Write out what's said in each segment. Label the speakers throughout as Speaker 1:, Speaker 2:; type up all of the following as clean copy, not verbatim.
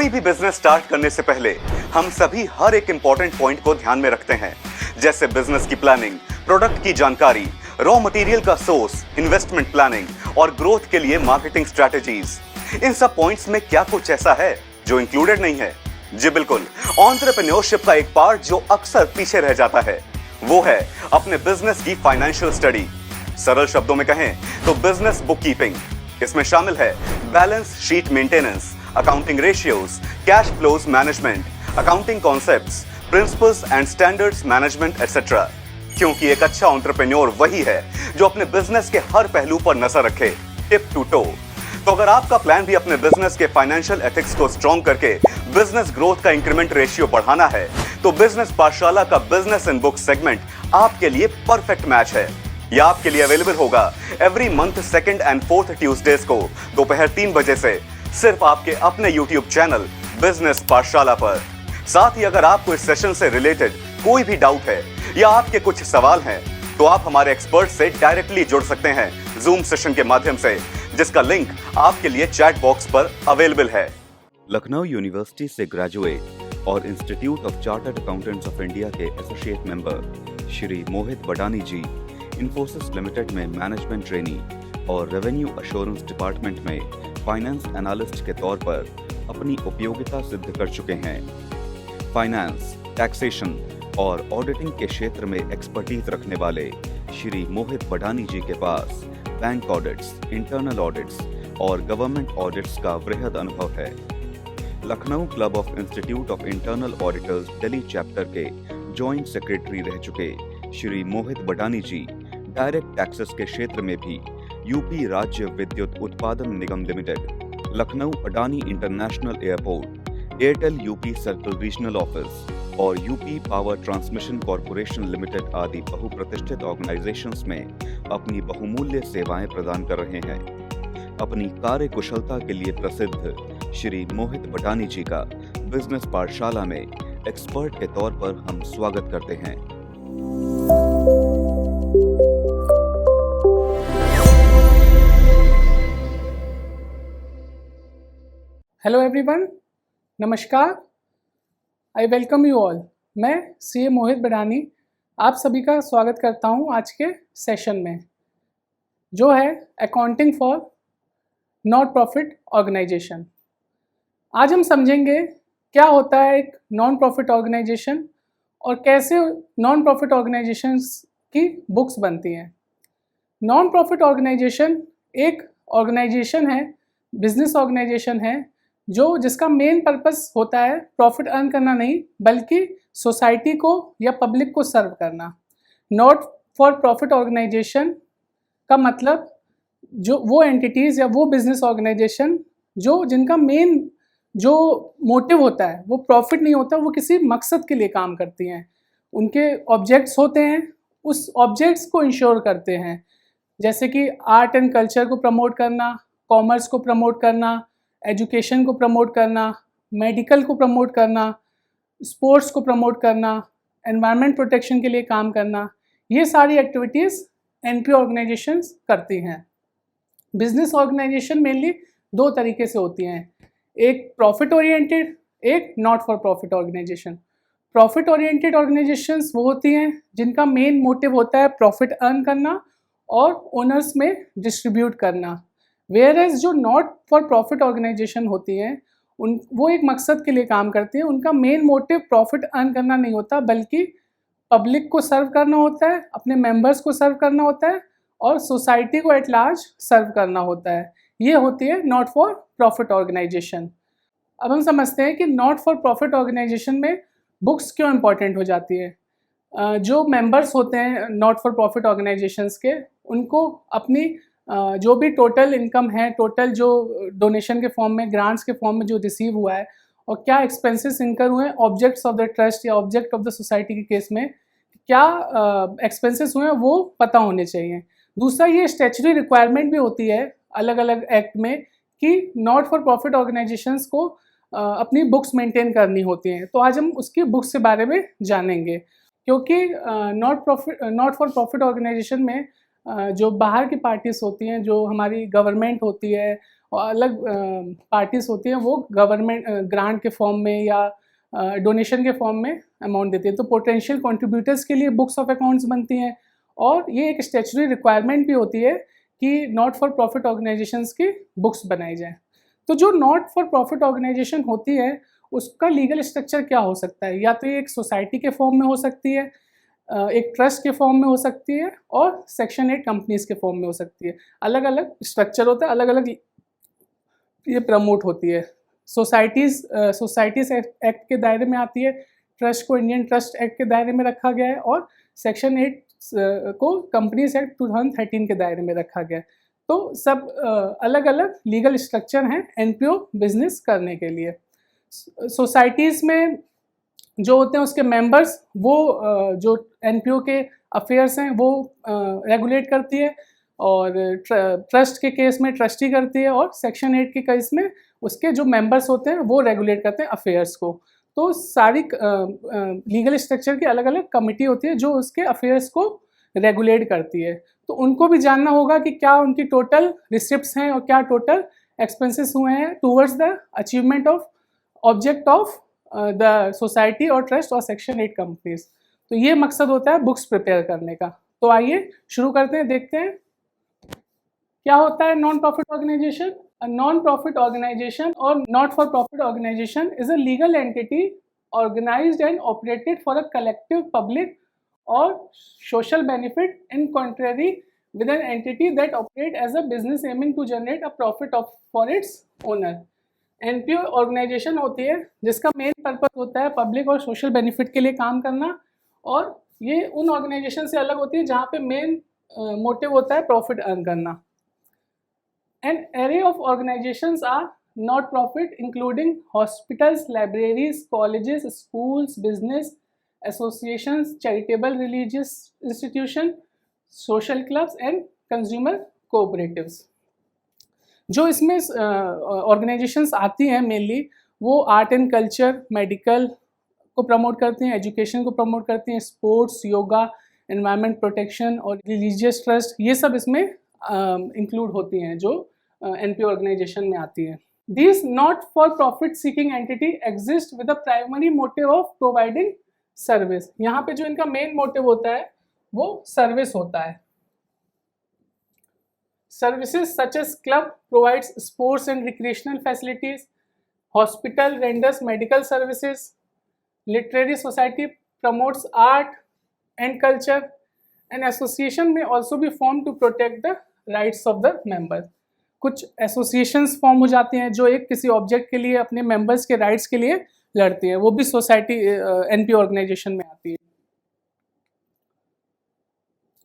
Speaker 1: कोई भी business start करने से पहले हम सभी हर एक इंपॉर्टेंट पॉइंट को ध्यान में रखते हैं, जैसे बिजनेस की प्लानिंग, प्रोडक्ट की जानकारी, रॉ मटेरियल का सोर्स, इन्वेस्टमेंट प्लानिंग और ग्रोथ के लिए मार्केटिंग स्ट्रेटेजीज। इन सब पॉइंट्स में क्या कुछ ऐसा है जो इंक्लूडेड नहीं है? जी बिल्कुल, एंटरप्रेन्योरशिप का एक पार्ट जो अक्सर पीछे रह जाता है वो है अपने बिजनेस की फाइनेंशियल स्टडी। सरल शब्दों में कहें तो बिजनेस बुक कीपिंग। इसमें शामिल है balance sheet maintenance, accounting ratios, cash flows management, accounting concepts, principles and standards management etcetera. क्योंकि एक अच्छा एंटरप्रेन्योर वही है जो अपने बिजनेस के हर पहलू पर नजर रखे, टिप टू टो। तो अगर आपका प्लान भी अपने बिजनेस के फाइनेंशियल एथिक्स को स्ट्रॉन्ग करके बिजनेस ग्रोथ का इंक्रीमेंट रेशियो बढ़ाना है, तो बिजनेस पाठशाला का बिजनेस इन बुक सेगमेंट आपके लिए परफेक्ट मैच है। यह आपके लिए अवेलेबल होगा every month second and fourth Tuesdays को दोपहर 3 बजे से सिर्फ आपके अपने यूट्यूब चैनल बिजनेस पाठशाला पर। साथ ही अगर आपको इस सेशन से रिलेटेड कोई भी डाउट है या आपके कुछ सवाल हैं, तो आप हमारे एक्सपर्ट से डायरेक्टली जुड़ सकते हैं जूम सेशन के माध्यम से, जिसका लिंक आपके लिए चैट बॉक्स पर अवेलेबल है।
Speaker 2: लखनऊ यूनिवर्सिटी से ग्रेजुएट और institute of chartered accountants of India के एसोसिएट मेंबर श्री मोहित बडानी जी इन्फोसिस लिमिटेड में मैनेजमेंट ट्रेनी और रेवेन्यू अश्योरेंस डिपार्टमेंट में फाइनेंस एनालिस्ट के तौर पर अपनी उपयोगिता सिद्ध कर चुके हैं। फाइनेंस, टैक्सेशन और ऑडिटिंग के क्षेत्र में एक्सपर्टीज रखने वाले श्री मोहित बडानी जी के पास बैंक ऑडिट्स, इंटरनल ऑडिट्स और गवर्नमेंट ऑडिट्स का वृहद अनुभव है। Lucknow club of institute of internal auditors Delhi chapter के जॉइंट सेक्रेटरी रह चुके श्री मोहित बडानी जी डायरेक्ट टैक्सेस के क्षेत्र में भी यूपी राज्य विद्युत उत्पादन निगम limited, Lucknow Adani international airport, Airtel UP circle regional office और UP power transmission corporation limited आदि बहुप्रतिष्ठित ऑर्गेनाइजेशंस में अपनी बहुमूल्य सेवाएं प्रदान कर रहे हैं। अपनी कार्य कुशलता के लिए प्रसिद्ध श्री मोहित बडानी जी का बिजनेस पाठशाला में एक्सपर्ट के तौर पर हम स्वागत करते हैं।
Speaker 3: हेलो एवरीवन, नमस्कार। I welcome you all. मैं सीए मोहित बडानी आप सभी का स्वागत करता हूं आज के सेशन में, जो है accounting for not profit organisation. आज हम समझेंगे क्या होता है एक नॉन प्रॉफिट ऑर्गेनाइजेशन और कैसे नॉन प्रॉफिट ऑर्गेनाइजेशंस की बुक्स बनती हैं। नॉन प्रॉफिट ऑर्गेनाइजेशन एक ऑर्गेनाइजेशन है, बिजनेस ऑर्गेनाइजेशन है, जिसका मेन पर्पस होता है प्रॉफिट अर्न करना नहीं, बल्कि सोसाइटी को या पब्लिक को सर्व करना। नॉट फॉर प्रॉफिट ऑर्गेनाइजेशन का मतलब जो वो एंटिटीज़ या वो बिजनेस ऑर्गेनाइजेशन जिनका मेन जो मोटिव होता है वो प्रॉफिट नहीं होता, वो किसी मकसद के लिए काम करती हैं। उनके ऑब्जेक्ट्स होते हैं, उस ऑब्जेक्ट्स को इंश्योर करते हैं, जैसे कि आर्ट एंड कल्चर को प्रमोट करना, कॉमर्स को प्रमोट करना, एजुकेशन को प्रमोट करना, मेडिकल को प्रमोट करना, स्पोर्ट्स को प्रमोट करना, एनवायरनमेंट प्रोटेक्शन के लिए काम करना। ये सारी एक्टिविटीज़ एनपी ऑर्गेनाइजेशंस करती हैं। बिजनेस ऑर्गेनाइजेशन मेनली 2 तरीके से होती हैं, एक प्रॉफिट ओरिएंटेड, एक not for profit organisation. Profit oriented organisations वो होती हैं जिनका मेन मोटिव होता है प्रॉफिट अर्न करना और ओनर्स में डिस्ट्रीब्यूट करना। वेयर एज जो नॉट फॉर प्रॉफिट ऑर्गेनाइजेशन होती हैं वो एक मकसद के लिए काम करती हैं। उनका मेन मोटिव प्रॉफिट अर्न करना नहीं होता, बल्कि पब्लिक को सर्व करना होता है, अपने मेंबर्स को सर्व करना होता है और सोसाइटी को एट लार्ज सर्व करना होता है। ये होती है नॉट फॉर प्रॉफिट ऑर्गेनाइजेशन। अब हम समझते हैं कि नॉट फॉर प्रॉफिट ऑर्गेनाइजेशन में बुक्स क्यों इंपॉर्टेंट हो जाती है। जो मेंबर्स होते हैं नॉट फॉर प्रॉफिट ऑर्गेनाइजेशंस के, उनको अपनी जो भी टोटल इनकम है, टोटल जो डोनेशन के फॉर्म में, ग्रांट्स के फॉर्म में जो रिसीव हुआ है और क्या एक्सपेंसेस इनकर हुए हैं ऑब्जेक्ट्स ऑफ द ट्रस्ट या ऑब्जेक्ट ऑफ द सोसाइटी के केस में क्या एक्सपेंसेस हुए हैं, वो पता होने चाहिए। दूसरा, ये स्टैच्यूटरी रिक्वायरमेंट भी होती है अलग अलग एक्ट में कि नॉट फॉर प्रॉफिट ऑर्गेनाइजेशंस को अपनी बुक्स मेंटेन करनी होती हैं। तो आज हम उसकी बुक्स के बारे में जानेंगे, क्योंकि नॉट फॉर प्रॉफिट ऑर्गेनाइजेशन में जो बाहर की पार्टीज़ होती हैं, जो हमारी गवर्नमेंट होती है और अलग पार्टीज़ होती हैं, वो गवर्नमेंट ग्रांट के फॉर्म में या डोनेशन के फॉर्म में अमाउंट देती है। तो पोटेंशियल कंट्रीब्यूटर्स के लिए बुक्स ऑफ अकाउंट्स बनती हैं और ये एक स्टैच्यूटरी रिक्वायरमेंट भी होती है कि नॉट फॉर प्रॉफिट ऑर्गेनाइजेशंस की बुक्स बनाई जाए। तो जो नॉट फॉर प्रॉफिट ऑर्गेनाइजेशन होती है उसका लीगल स्ट्रक्चर क्या हो सकता है? या तो ये एक सोसाइटी के फॉर्म में हो सकती है, एक ट्रस्ट के फॉर्म में हो सकती है और सेक्शन 8 कंपनीज़ के फॉर्म में हो सकती है। अलग अलग स्ट्रक्चर होता है, अलग अलग ये प्रमोट होती है। सोसाइटीज़ एक्ट के दायरे में आती है, ट्रस्ट को इंडियन ट्रस्ट एक्ट के दायरे में रखा गया है और सेक्शन 8 को कंपनीज एक्ट 2013 के दायरे में रखा गया है। तो सब अलग अलग लीगल स्ट्रक्चर हैं एनपीओ बिजनेस करने के लिए। सोसाइटीज़ में जो होते हैं उसके मेंबर्स, वो जो एनपीओ के अफेयर्स हैं वो रेगुलेट करती है और ट्रस्ट के केस में ट्रस्टी करती है और सेक्शन 8 के केस में उसके जो मेंबर्स होते हैं वो रेगुलेट करते हैं अफेयर्स को। तो सारी लीगल स्ट्रक्चर की अलग अलग कमिटी होती है जो उसके अफेयर्स को रेगुलेट करती है। तो उनको भी जानना होगा कि क्या उनकी टोटल रिसिप्ट्स हैं और क्या टोटल एक्सपेंसेस हुए हैं towards the achievement of object of the society और ट्रस्ट और सेक्शन 8 कंपनीज। तो ये मकसद होता है बुक्स प्रिपेयर करने का। तो आइए शुरू करते हैं, देखते हैं क्या होता है non profit organisation. A non-profit organization or not-for-profit organization is a legal entity organized and operated for a collective public or social benefit, in contrary with an entity that operate as a business aiming to generate a profit for its owner. NPO organisation होती है जिसका main purpose होता है public और social benefit के लिए काम करना, और ये उन ऑर्गेनाइजेशन से अलग होती है जहाँ पे मेन मोटिव होता है प्रॉफिट अर्न करना। An array of organizations are not-profit, including hospitals, libraries, colleges, schools, business associations, charitable religious institutions, social clubs and consumer cooperatives. जो इसमें organizations आती हैं मेनली वो आर्ट एंड कल्चर, मेडिकल को promote करती हैं, एजुकेशन को प्रमोट करती हैं, स्पोर्ट्स, योगा, एनवायरनमेंट प्रोटेक्शन और रिलीजियस ट्रस्ट, ये सब इसमें इंक्लूड होती हैं जो एनपीओ ऑर्गेनाइजेशन में आती है। These not for profit seeking entity exist with the primary motive of providing service। यहाँ पे जो इनका मेन मोटिव होता है वो सर्विस होता है। Services such as club provides sports and recreational facilities, hospital renders medical services, literary society promotes art and culture, and association may also be formed to protect the rights of the members। कुछ associations form हो जाते हैं जो एक किसी object के लिए अपने मेंबर्स के राइट्स के लिए लड़ती हैं, वो भी सोसाइटी एनपीओ ऑर्गेनाइजेशन में आती है।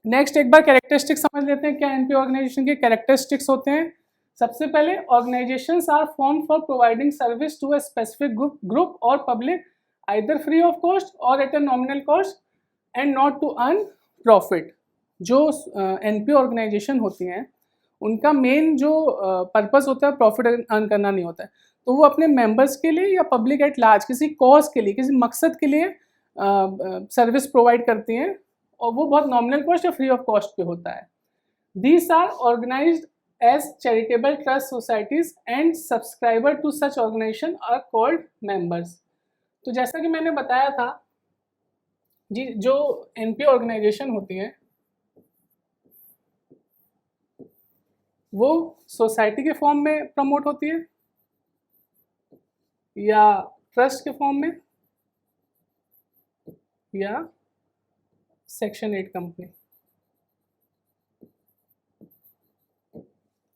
Speaker 3: नेक्स्ट एक बार कैरेक्टरिस्टिक्स समझ लेते हैं, क्या एनपीओ ऑर्गेनाइजेशन के कैरेक्टरिस्टिक्स होते हैं। सबसे पहले, organisations are form for providing service to a specific group और public either free of cost और at a nominal cost and not to earn profit. जो एनपीओ ऑर्गेनाइजेशन होती हैं उनका मेन जो पर्पस होता है प्रॉफिट अर्न करना नहीं होता है, तो वो अपने मेंबर्स के लिए या पब्लिक एट लार्ज किसी कॉज के लिए, किसी मकसद के लिए सर्विस प्रोवाइड करती हैं और वो बहुत नॉमिनल कॉस्ट या फ्री ऑफ कॉस्ट पे होता है। These are organised as charitable trust societies and subscriber to such organisation are called members. तो जैसा कि मैंने बताया था जी, जो एनपीओ ऑर्गेनाइजेशन होती हैं वो सोसाइटी के फॉर्म में प्रमोट होती है या ट्रस्ट के फॉर्म में या सेक्शन 8 कंपनी।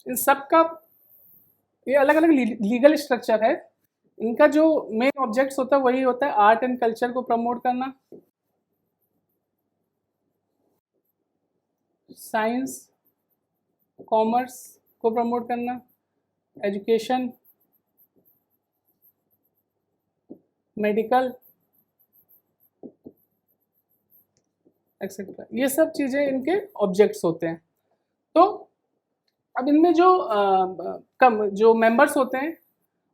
Speaker 3: इन सब का ये अलग अलग लीगल स्ट्रक्चर है। इनका जो मेन ऑब्जेक्ट्स होता है वही होता है आर्ट एंड कल्चर को प्रमोट करना, साइंस कॉमर्स को प्रमोट करना, एजुकेशन, मेडिकल एक्सेट्रा, ये सब चीज़ें इनके ऑब्जेक्ट्स होते हैं। तो अब इनमें जो मेंबर्स होते हैं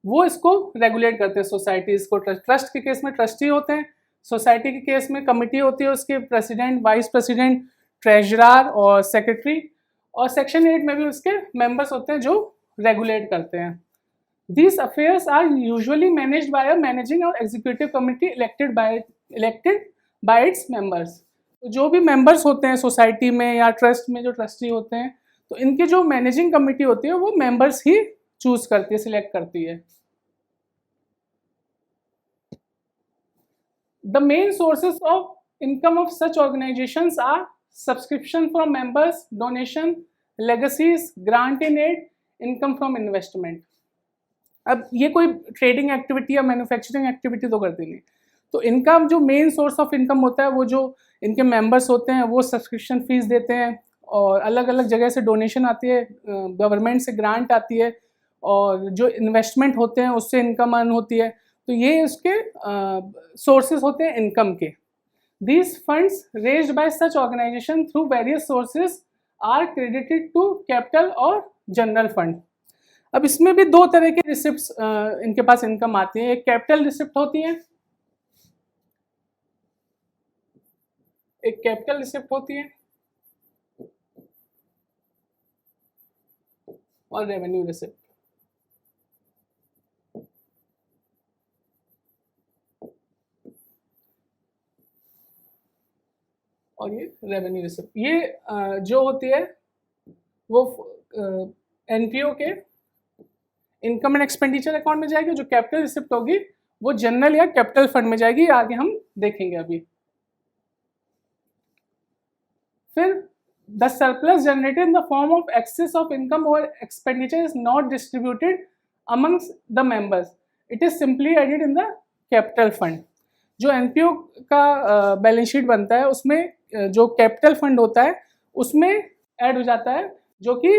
Speaker 3: वो इसको रेगुलेट करते हैं सोसाइटीज़ को। ट्रस्ट के केस में ट्रस्टी होते हैं, सोसाइटी के केस में कमिटी होती है, उसके प्रेसिडेंट, वाइस प्रेसिडेंट, ट्रेजरर और सेक्रेटरी, और सेक्शन 8 में भी उसके मेंबर्स होते हैं जो रेगुलेट करते हैं. These affairs are usually managed by a managing or executive committee elected by its members. तो जो भी मेंबर्स होते हैं सोसाइटी में या ट्रस्ट में, जो ट्रस्टी होते हैं, तो इनकी जो मैनेजिंग कमिटी होती है वो मेंबर्स ही चूज करती है, सिलेक्ट करती है. The main sources of income of such organizations are subscription from members, donation, legacies, grant in aid, income from investment. अब ये कोई ट्रेडिंग एक्टिविटी या मैन्युफैक्चरिंग एक्टिविटी तो करती नहीं, तो इनका जो मेन सोर्स ऑफ इनकम होता है वो जो इनके मेंबर्स होते हैं वो सब्सक्रिप्शन फीस देते हैं, और अलग अलग जगह से डोनेशन आती है, गवर्नमेंट से ग्रांट आती है, और जो इन्वेस्टमेंट होते हैं उससे इनकम अर्न होती है. तो ये उसके सोर्सेज होते हैं इनकम के. These funds raised by such organization through various sources are credited to capital और general fund. अब इसमें भी दो तरह के रिसिप्ट्स इनके पास इनकम आती है. एक कैपिटल रिसिप्ट होती है, एक कैपिटल रिसिप्ट होती है, और रेवेन्यू रिसिप्ट. और ये रेवेन्यू रिसिप्ट, ये जो होती है वो एनपीओ के इनकम एंड एक्सपेंडिचर अकाउंट में जाएगी. जो कैपिटल रिसिप्ट होगी वो जनरल या कैपिटल फंड में जाएगी, आगे हम देखेंगे अभी. फिर the surplus generated in the form of excess of income और expenditure is not distributed amongst the members, it is simply added in the capital fund. जो एनपीओ का बैलेंस शीट बनता है उसमें जो कैपिटल फंड होता है उसमें ऐड हो जाता है, जो कि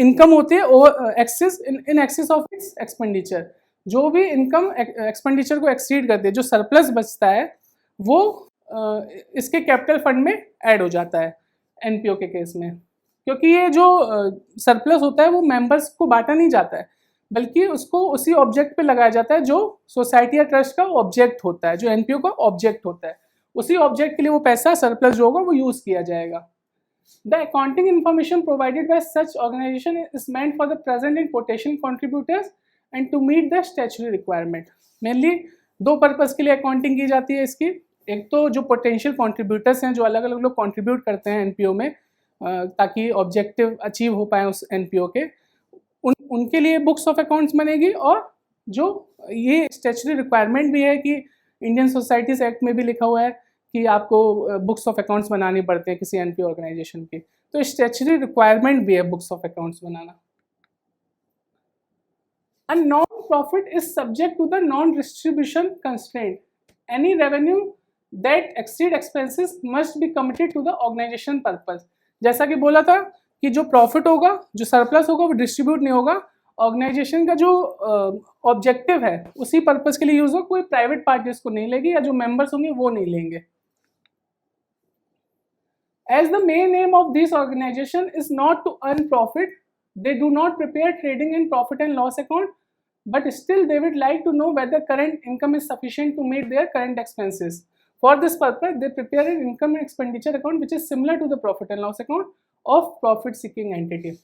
Speaker 3: इनकम होती है over excess in excess of its expenditure. जो भी इनकम एक्सपेंडिचर को एक्सीड करती है, जो सरप्लस बचता है वो इसके कैपिटल फंड में ऐड हो जाता है एनपीओ के केस में. क्योंकि ये जो सरप्लस होता है वो मेंबर्स को बांटा नहीं जाता है, बल्कि उसको उसी ऑब्जेक्ट पे लगाया जाता है जो सोसाइटी या ट्रस्ट का ऑब्जेक्ट होता है, जो एनपीओ का ऑब्जेक्ट होता है. उसी ऑब्जेक्ट के लिए वो पैसा सरप्लस जो होगा वो यूज किया जाएगा. The accounting information provided by such organization is meant for the present and potential contributors and to meet the statutory requirement. Mainly दो पर्पस के लिए अकाउंटिंग की जाती है इसकी. एक तो जो पोटेंशियल कॉन्ट्रीब्यूटर्स हैं, जो अलग अलग लोग कंट्रीब्यूट करते हैं एनपीओ में ताकि ऑब्जेक्टिव अचीव हो पाए उस एनपीओ के, उनके लिए बुक्स ऑफ अकाउंट्स बनेगी. और जो ये स्टैट्यूटरी रिक्वायरमेंट भी है कि इंडियन सोसाइटीज एक्ट में भी लिखा हुआ है कि आपको बुक्स ऑफ अकाउंट्स बनानी पड़ते हैं किसी एनपीओ ऑर्गेनाइजेशन की, तो स्टैट्यूटरी रिक्वायरमेंट भी है books of accounts banana. A non-profit is subject to the non-distribution constraint. Any revenue that exceed expenses must be committed to the organization purpose. जैसा कि बोला था कि जो प्रॉफिट होगा, जो सरप्लस होगा वो डिस्ट्रीब्यूट नहीं होगा, ऑर्गेनाइजेशन का जो ऑब्जेक्टिव है उसी पर्पस के लिए यूज हो. कोई प्राइवेट पार्टी उसको नहीं लेगी या जो मेंबर्स होंगे वो नहीं लेंगे. As the main aim of this organization is not to earn profit, they do not prepare trading and profit and loss account, but still they would like to know whether current income is sufficient to meet their current expenses. For this purpose, they prepare an income and expenditure account which is similar to the profit and loss account of profit seeking entity.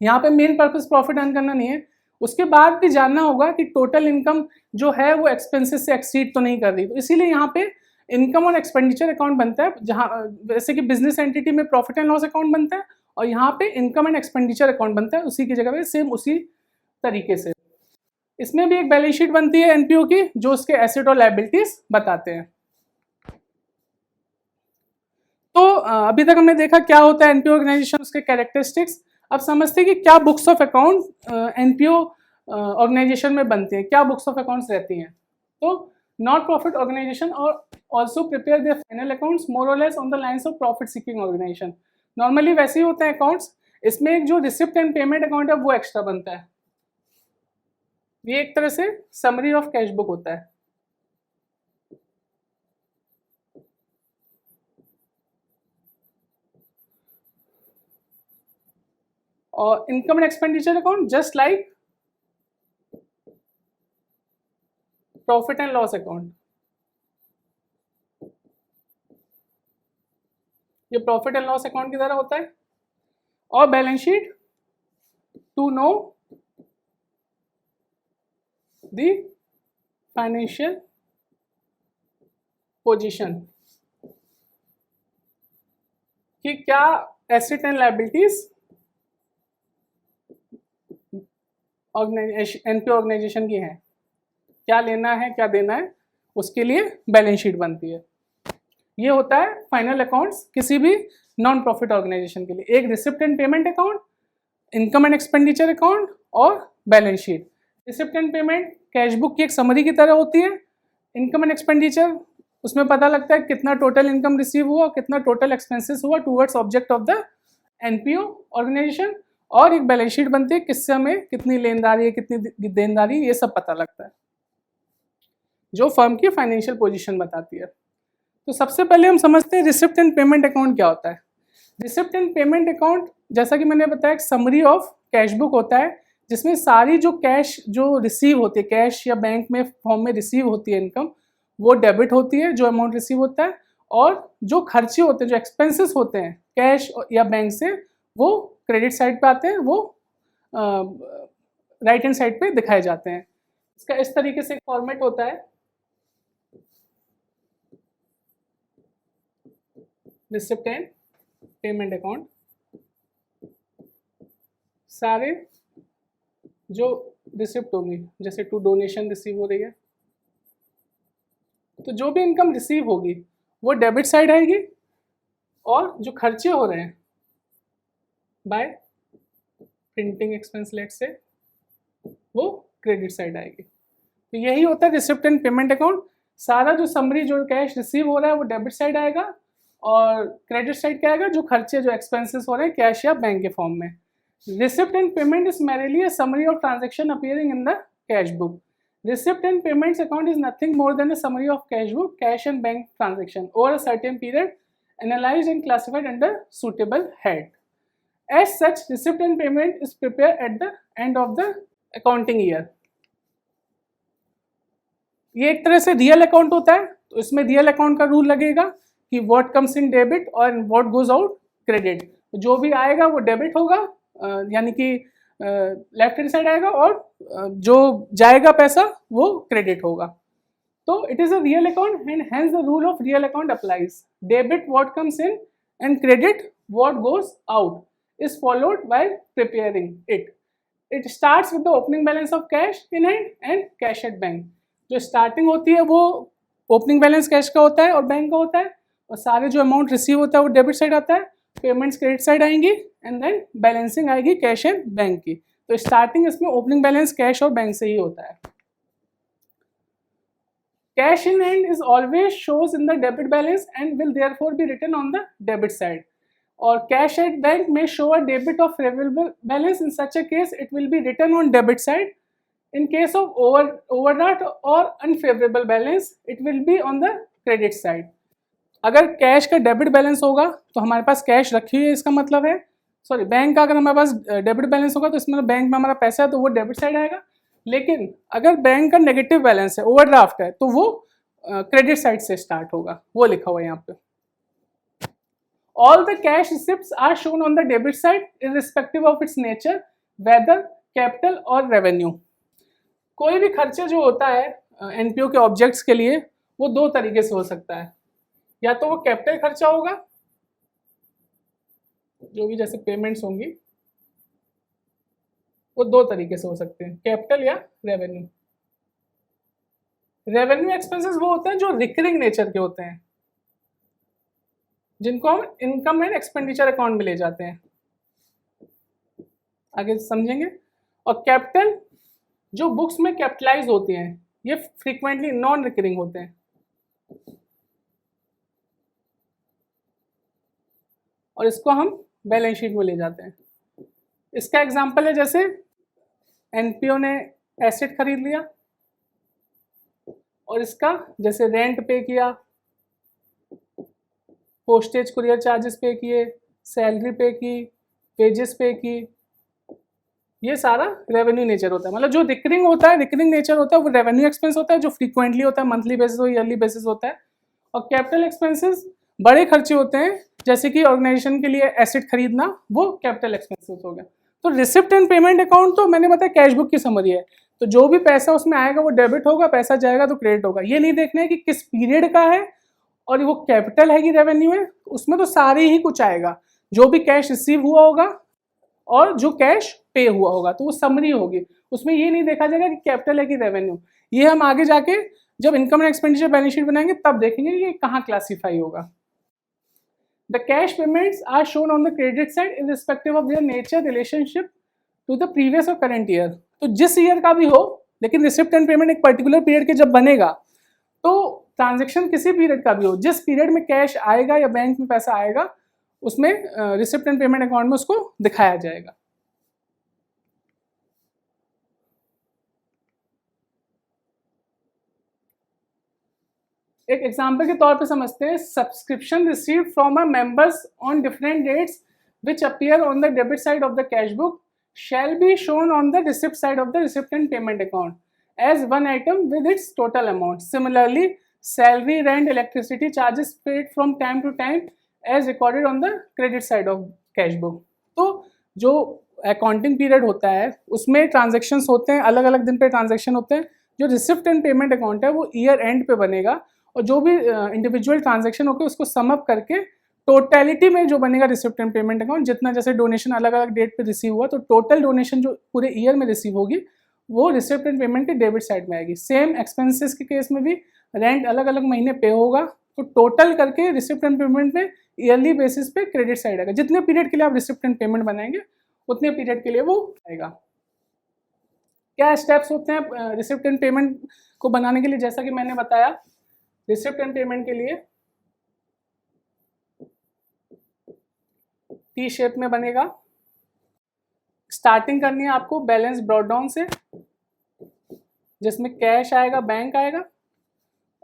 Speaker 3: यहाँ पे main purpose profit earn करना नहीं है, उसके बाद भी जानना होगा कि टोटल इनकम जो है वो एक्सपेंसेस से एक्सीड तो नहीं कर रही. तो इसीलिए यहाँ पे इनकम और एक्सपेंडिचर अकाउंट बनता है, जहाँ जैसे कि बिजनेस एंटिटी में प्रॉफिट एंड लॉस अकाउंट बनता है और यहाँ पे इनकम एंड एक्सपेंडिचर अकाउंट बनता है उसी की जगह पे, सेम उसी तरीके से. इसमें भी एक बैलेंस शीट बनती है एनपीओ की जो उसके एसेट और लायबिलिटीज बताते हैं. तो अभी तक हमने देखा क्या होता है एनपीओ ऑर्गेनाइजेशन, उसके कैरेक्टरिस्टिक्स. अब समझते हैं कि क्या books of account NPO organisation में बनते हैं, क्या बुक्स ऑफ अकाउंट्स रहती हैं. तो नॉट प्रॉफिट ऑर्गेनाइजेशन और also prepare their final accounts more और less on the lines of profit seeking organisation. Normally वैसे ही होते हैं अकाउंट्स. इसमें एक जो रिसिप्ट एंड पेमेंट अकाउंट है वो एक्स्ट्रा बनता है. ये एक तरह से समरी ऑफ कैश बुक होता है. और income and expenditure account just like profit and loss account. ये प्रॉफिट एंड लॉस अकाउंट की तरह होता है। और balance sheet to know the financial position कि क्या asset and liabilities NPO organisation की है, क्या लेना है क्या देना है, उसके लिए बैलेंस शीट बनती है। ये होता है फाइनल अकाउंट्स किसी भी नॉन प्रॉफिट ऑर्गेनाइजेशन के लिए। एक receipt and payment account, income and expenditure account और balance sheet. Receipt and payment cash book की एक समरी की तरह होती है। इनकम एंड एक्सपेंडिचर, उसमें पता लगता है कितना टोटल इनकम रिसीव हुआ, कितना टोटल एक्सपेंसेस हुआ towards object of the NPO organisation. और एक बैलेंस शीट बनती है, किससे हमें कितनी लेनदारी है, कितनी देनदारी, ये सब पता लगता है, जो फर्म की फाइनेंशियल पोजीशन बताती है। तो सबसे पहले हम समझते हैं रिसिप्ट एंड पेमेंट अकाउंट क्या होता है। रिसिप्ट एंड पेमेंट अकाउंट, जैसा कि मैंने बताया, एक समरी ऑफ कैश बुक होता है, जिसमें सारी जो कैश जो रिसीव होती है, कैश या बैंक में फॉर्म में रिसीव होती है इनकम, वो डेबिट होती है, जो अमाउंट रिसीव होता है। और जो खर्चे होते हैं, जो एक्सपेंसेस होते हैं कैश या बैंक से, वो क्रेडिट साइड पे आते हैं, वो राइट हैंड साइड पे दिखाए जाते हैं। इसका इस तरीके से एक फॉर्मेट होता है, रिसिप्ट एंड पेमेंट अकाउंट। सारे जो रिसिप्ट होंगी, जैसे टू डोनेशन रिसीव हो रही है, तो जो भी इनकम रिसीव होगी वो डेबिट साइड आएगी, और जो खर्चे हो रहे हैं बाय प्रिंटिंग एक्सपेंस लेट से, वो क्रेडिट साइड आएगी। तो यही होता है रिसिप्ट एंड पेमेंट अकाउंट। सारा जो समरी, जो कैश रिसीव हो रहा है वो डेबिट साइड आएगा, और क्रेडिट साइड क्या आएगा, जो खर्चे जो एक्सपेंसेस हो रहे हैं कैश या बैंक के फॉर्म में। Receipt and payment is merely a summary of transaction appearing in the cash book. Receipt and payments account is nothing more than a summary of cash book, cash and bank transaction over a certain period, analyzed and classified under suitable head. As such, receipt and payment is prepared at the end of the accounting year. ये एक तरह से real account होता है, तो इसमें real account का rule लगेगा कि व्हाट कम्स इन डेबिट और व्हाट गोज आउट क्रेडिट। जो भी आएगा वो डेबिट होगा, यानी कि लेफ्ट हैंड साइड आएगा, और जो जाएगा पैसा वो क्रेडिट होगा। तो it is a real account and hence the rule of real account applies. Debit what comes in and credit what goes out is followed by preparing it. It starts with the opening balance of cash in hand and cash at bank. जो starting होती है वो opening balance cash का होता है और bank का होता है, और सारे जो अमाउंट रिसीव होता है वो डेबिट साइड आता है, पेमेंट्स क्रेडिट साइड आएंगी, एंड देन बैलेंसिंग आएगी कैश एंड बैंक की। तो स्टार्टिंग इसमें ओपनिंग बैलेंस कैश और बैंक से ही होता है। Cash in hand is always shows in the debit balance and will therefore be written on the debit side, और कैश एट बैंक में show a debit of favourable balance. In such a case it will be written on debit side. In case of overdraft or unfavorable balance, it will be on the credit side. अगर cash का debit balance होगा तो हमारे पास cash रखी हुई है, इसका मतलब है, सॉरी, बैंक का अगर हमारे पास डेबिट बैलेंस होगा तो इसमें बैंक में हमारा पैसा है तो वो डेबिट साइड आएगा। लेकिन अगर बैंक का नेगेटिव बैलेंस है, ओवरड्राफ्ट है, तो वो क्रेडिट साइड से स्टार्ट होगा, वो लिखा हुआ है यहाँ पे। All the cash receipts are shown on the debit side irrespective of its nature, whether capital or revenue. कोई भी खर्चे जो होता है एनपीओ के ऑब्जेक्ट्स के लिए, वो दो तरीके से हो सकता है। या तो वो कैपिटल खर्चा होगा, जो भी जैसे पेमेंट्स होंगी, वो दो तरीके से हो सकते हैं, कैपिटल या रेवेन्यू। रेवेन्यू एक्सपेंसेस वो होते हैं जो रिकरिंग नेचर के होते हैं, जिनको हम इनकम एंड एक्सपेंडिचर अकाउंट में ले जाते हैं, आगे समझेंगे। और कैपिटल जो बुक्स में कैपिटलाइज होती हैं, ये फ्रीक्वेंटली नॉन रिकरिंग होते हैं, और इसको हम बैलेंस शीट में ले जाते हैं। इसका एग्जांपल है, जैसे एनपीओ ने एसेट खरीद लिया और इसका जैसे रेंट पे किया, पोस्टेज कुरियर चार्जेस पे किए, सैलरी पे की, वेजेस पे की, ये सारा रेवेन्यू नेचर होता है। मतलब जो रिकरिंग होता है, रिकरिंग नेचर होता है, वो रेवेन्यू एक्सपेंस होता है, जो फ्रीक्वेंटली होता है, मंथली बेसिस हो, ईयरली बेसिस होता है। और कैपिटल एक्सपेंसेस बड़े खर्चे होते हैं जैसे कि ऑर्गेनाइजेशन के लिए एसेट खरीदना, वो कैपिटल एक्सपेंसेस हो गया। तो रिसिप्ट एंड पेमेंट अकाउंट तो मैंने बताया कैश बुक की समरी है, तो जो भी पैसा उसमें आएगा वो डेबिट होगा, पैसा जाएगा तो क्रेडिट होगा। ये नहीं देखना है कि किस पीरियड का है और वो कैपिटल है कि रेवेन्यू है, उसमें तो सारे ही कुछ आएगा, जो भी कैश रिसीव हुआ होगा और जो कैश पे हुआ होगा, तो वो समरी होगी। उसमें ये नहीं देखा जाएगा कि कैपिटल है कि रेवेन्यू। ये हम आगे जाके जब income and expenditure balance sheet बनाएंगे तब देखेंगे कि ये कहाँ क्लासीफाई होगा। The cash payments are shown on the credit side irrespective of their nature, relationship to the previous or current year। तो जिस ईयर का भी हो, लेकिन रिसिप्ट एंड पेमेंट एक पर्टिकुलर पीरियड के जब बनेगा, तो ट्रांजेक्शन किसी पीरियड का भी हो, जिस पीरियड में कैश आएगा या बैंक में पैसा आएगा, उसमें रिसिप्ट एंड पेमेंट अकाउंट में उसको दिखाया जाएगा। एक एग्जाम्पल के तौर पे समझते हैं, subscription received from a members on different dates which appear on the debit side of the cash book shall be shown on the receipt side of the receipt and payment account as one item with its total amount. Similarly, salary, rent, electricity charges paid from time to time as recorded on the credit side of cash book. तो जो accounting period होता है उसमें transactions होते हैं, अलग अलग दिन पे ट्रांजेक्शन होते हैं। जो रिसिप्ट एंड पेमेंट अकाउंट है वो ईयर एंड पे बनेगा, और जो भी इंडिविजुअल ट्रांजेक्शन होकर उसको सम अप करके टोटलिटी में जो बनेगा रिसिप्ट एंड पेमेंट अकाउंट, जितना जैसे डोनेशन अलग अलग डेट पे रिसीव हुआ, तो टोटल डोनेशन जो पूरे ईयर में रिसीव होगी वो रिसिप्ट एंड पेमेंट के डेबिट साइड में आएगी। सेम एक्सपेंसेस के केस में भी रेंट अलग अलग महीने पे होगा, तो टोटल करके रिसिप्ट एंड पेमेंट में ईयरली बेसिस पे क्रेडिट साइड आएगा। जितने पीरियड के लिए आप रिसिप्ट एंड पेमेंट बनाएंगे उतने पीरियड के लिए वो आएगा। क्या स्टेप्स होते हैं रिसिप्ट एंड पेमेंट को बनाने के लिए? जैसा कि मैंने बताया, रिसिप्ट एंड पेमेंट के लिए टी शेप में बनेगा। स्टार्टिंग करनी है आपको बैलेंस ब्रॉट डाउन से, जिसमें कैश आएगा, बैंक आएगा,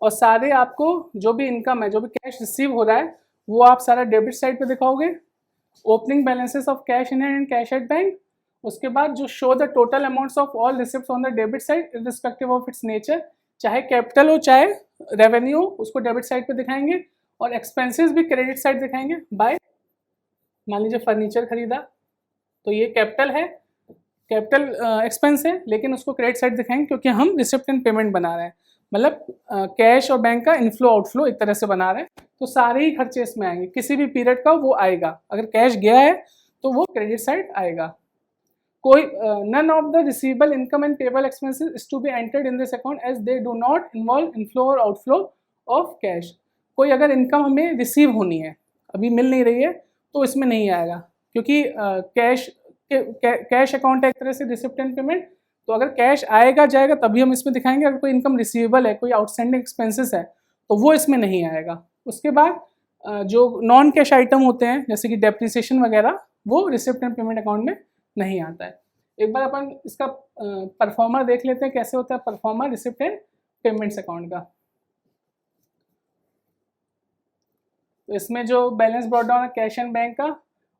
Speaker 3: और सारे आपको जो भी इनकम है, जो भी कैश रिसीव हो रहा है, वो आप सारा डेबिट साइड पे दिखाओगे। Opening balances of cash in hand and cash at bank. उसके बाद जो show the total amounts of all receipts on the debit side irrespective of its nature, चाहे कैपिटल हो चाहे रेवेन्यू, उसको डेबिट साइड पे दिखाएंगे, और एक्सपेंसेस भी क्रेडिट साइड दिखाएंगे। बाय, मान लीजिए फर्नीचर खरीदा, तो ये कैपिटल है, कैपिटल एक्सपेंस है, लेकिन उसको क्रेडिट साइड दिखाएंगे क्योंकि हम रिसिप्ट एंड पेमेंट बना रहे हैं, मतलब कैश और बैंक का इनफ्लो आउटफ्लो एक तरह से बना रहे हैं, तो सारे ही खर्चे इसमें आएंगे। किसी भी पीरियड का वो आएगा, अगर कैश गया है तो वो क्रेडिट साइड आएगा। कोई none of the receivable income and payable expenses is to be entered in this account as they do not involve inflow और आउटफ्लो ऑफ कैश। कोई अगर इनकम हमें रिसीव होनी है, अभी मिल नहीं रही है, तो इसमें नहीं आएगा, क्योंकि कैश अकाउंट है एक तरह से रिसिप्ट एंड पेमेंट, तो अगर कैश आएगा जाएगा तभी हम इसमें दिखाएंगे। अगर कोई इनकम रिसीवेबल है, कोई आउटस्टैंडिंग एक्सपेंसेस है, तो वो इसमें नहीं आएगा। उसके बाद जो नॉन कैश आइटम होते हैं जैसे कि डेप्रिसिएशन वगैरह, वो रिसिप्ट एंड पेमेंट अकाउंट में नहीं आता है। एक बार अपन इसका परफॉर्मर देख लेते हैं, कैसे होता है performer receipt and payments account का। तो इसमें जो बैलेंस ब्रॉट डाउन है कैश एंड बैंक का,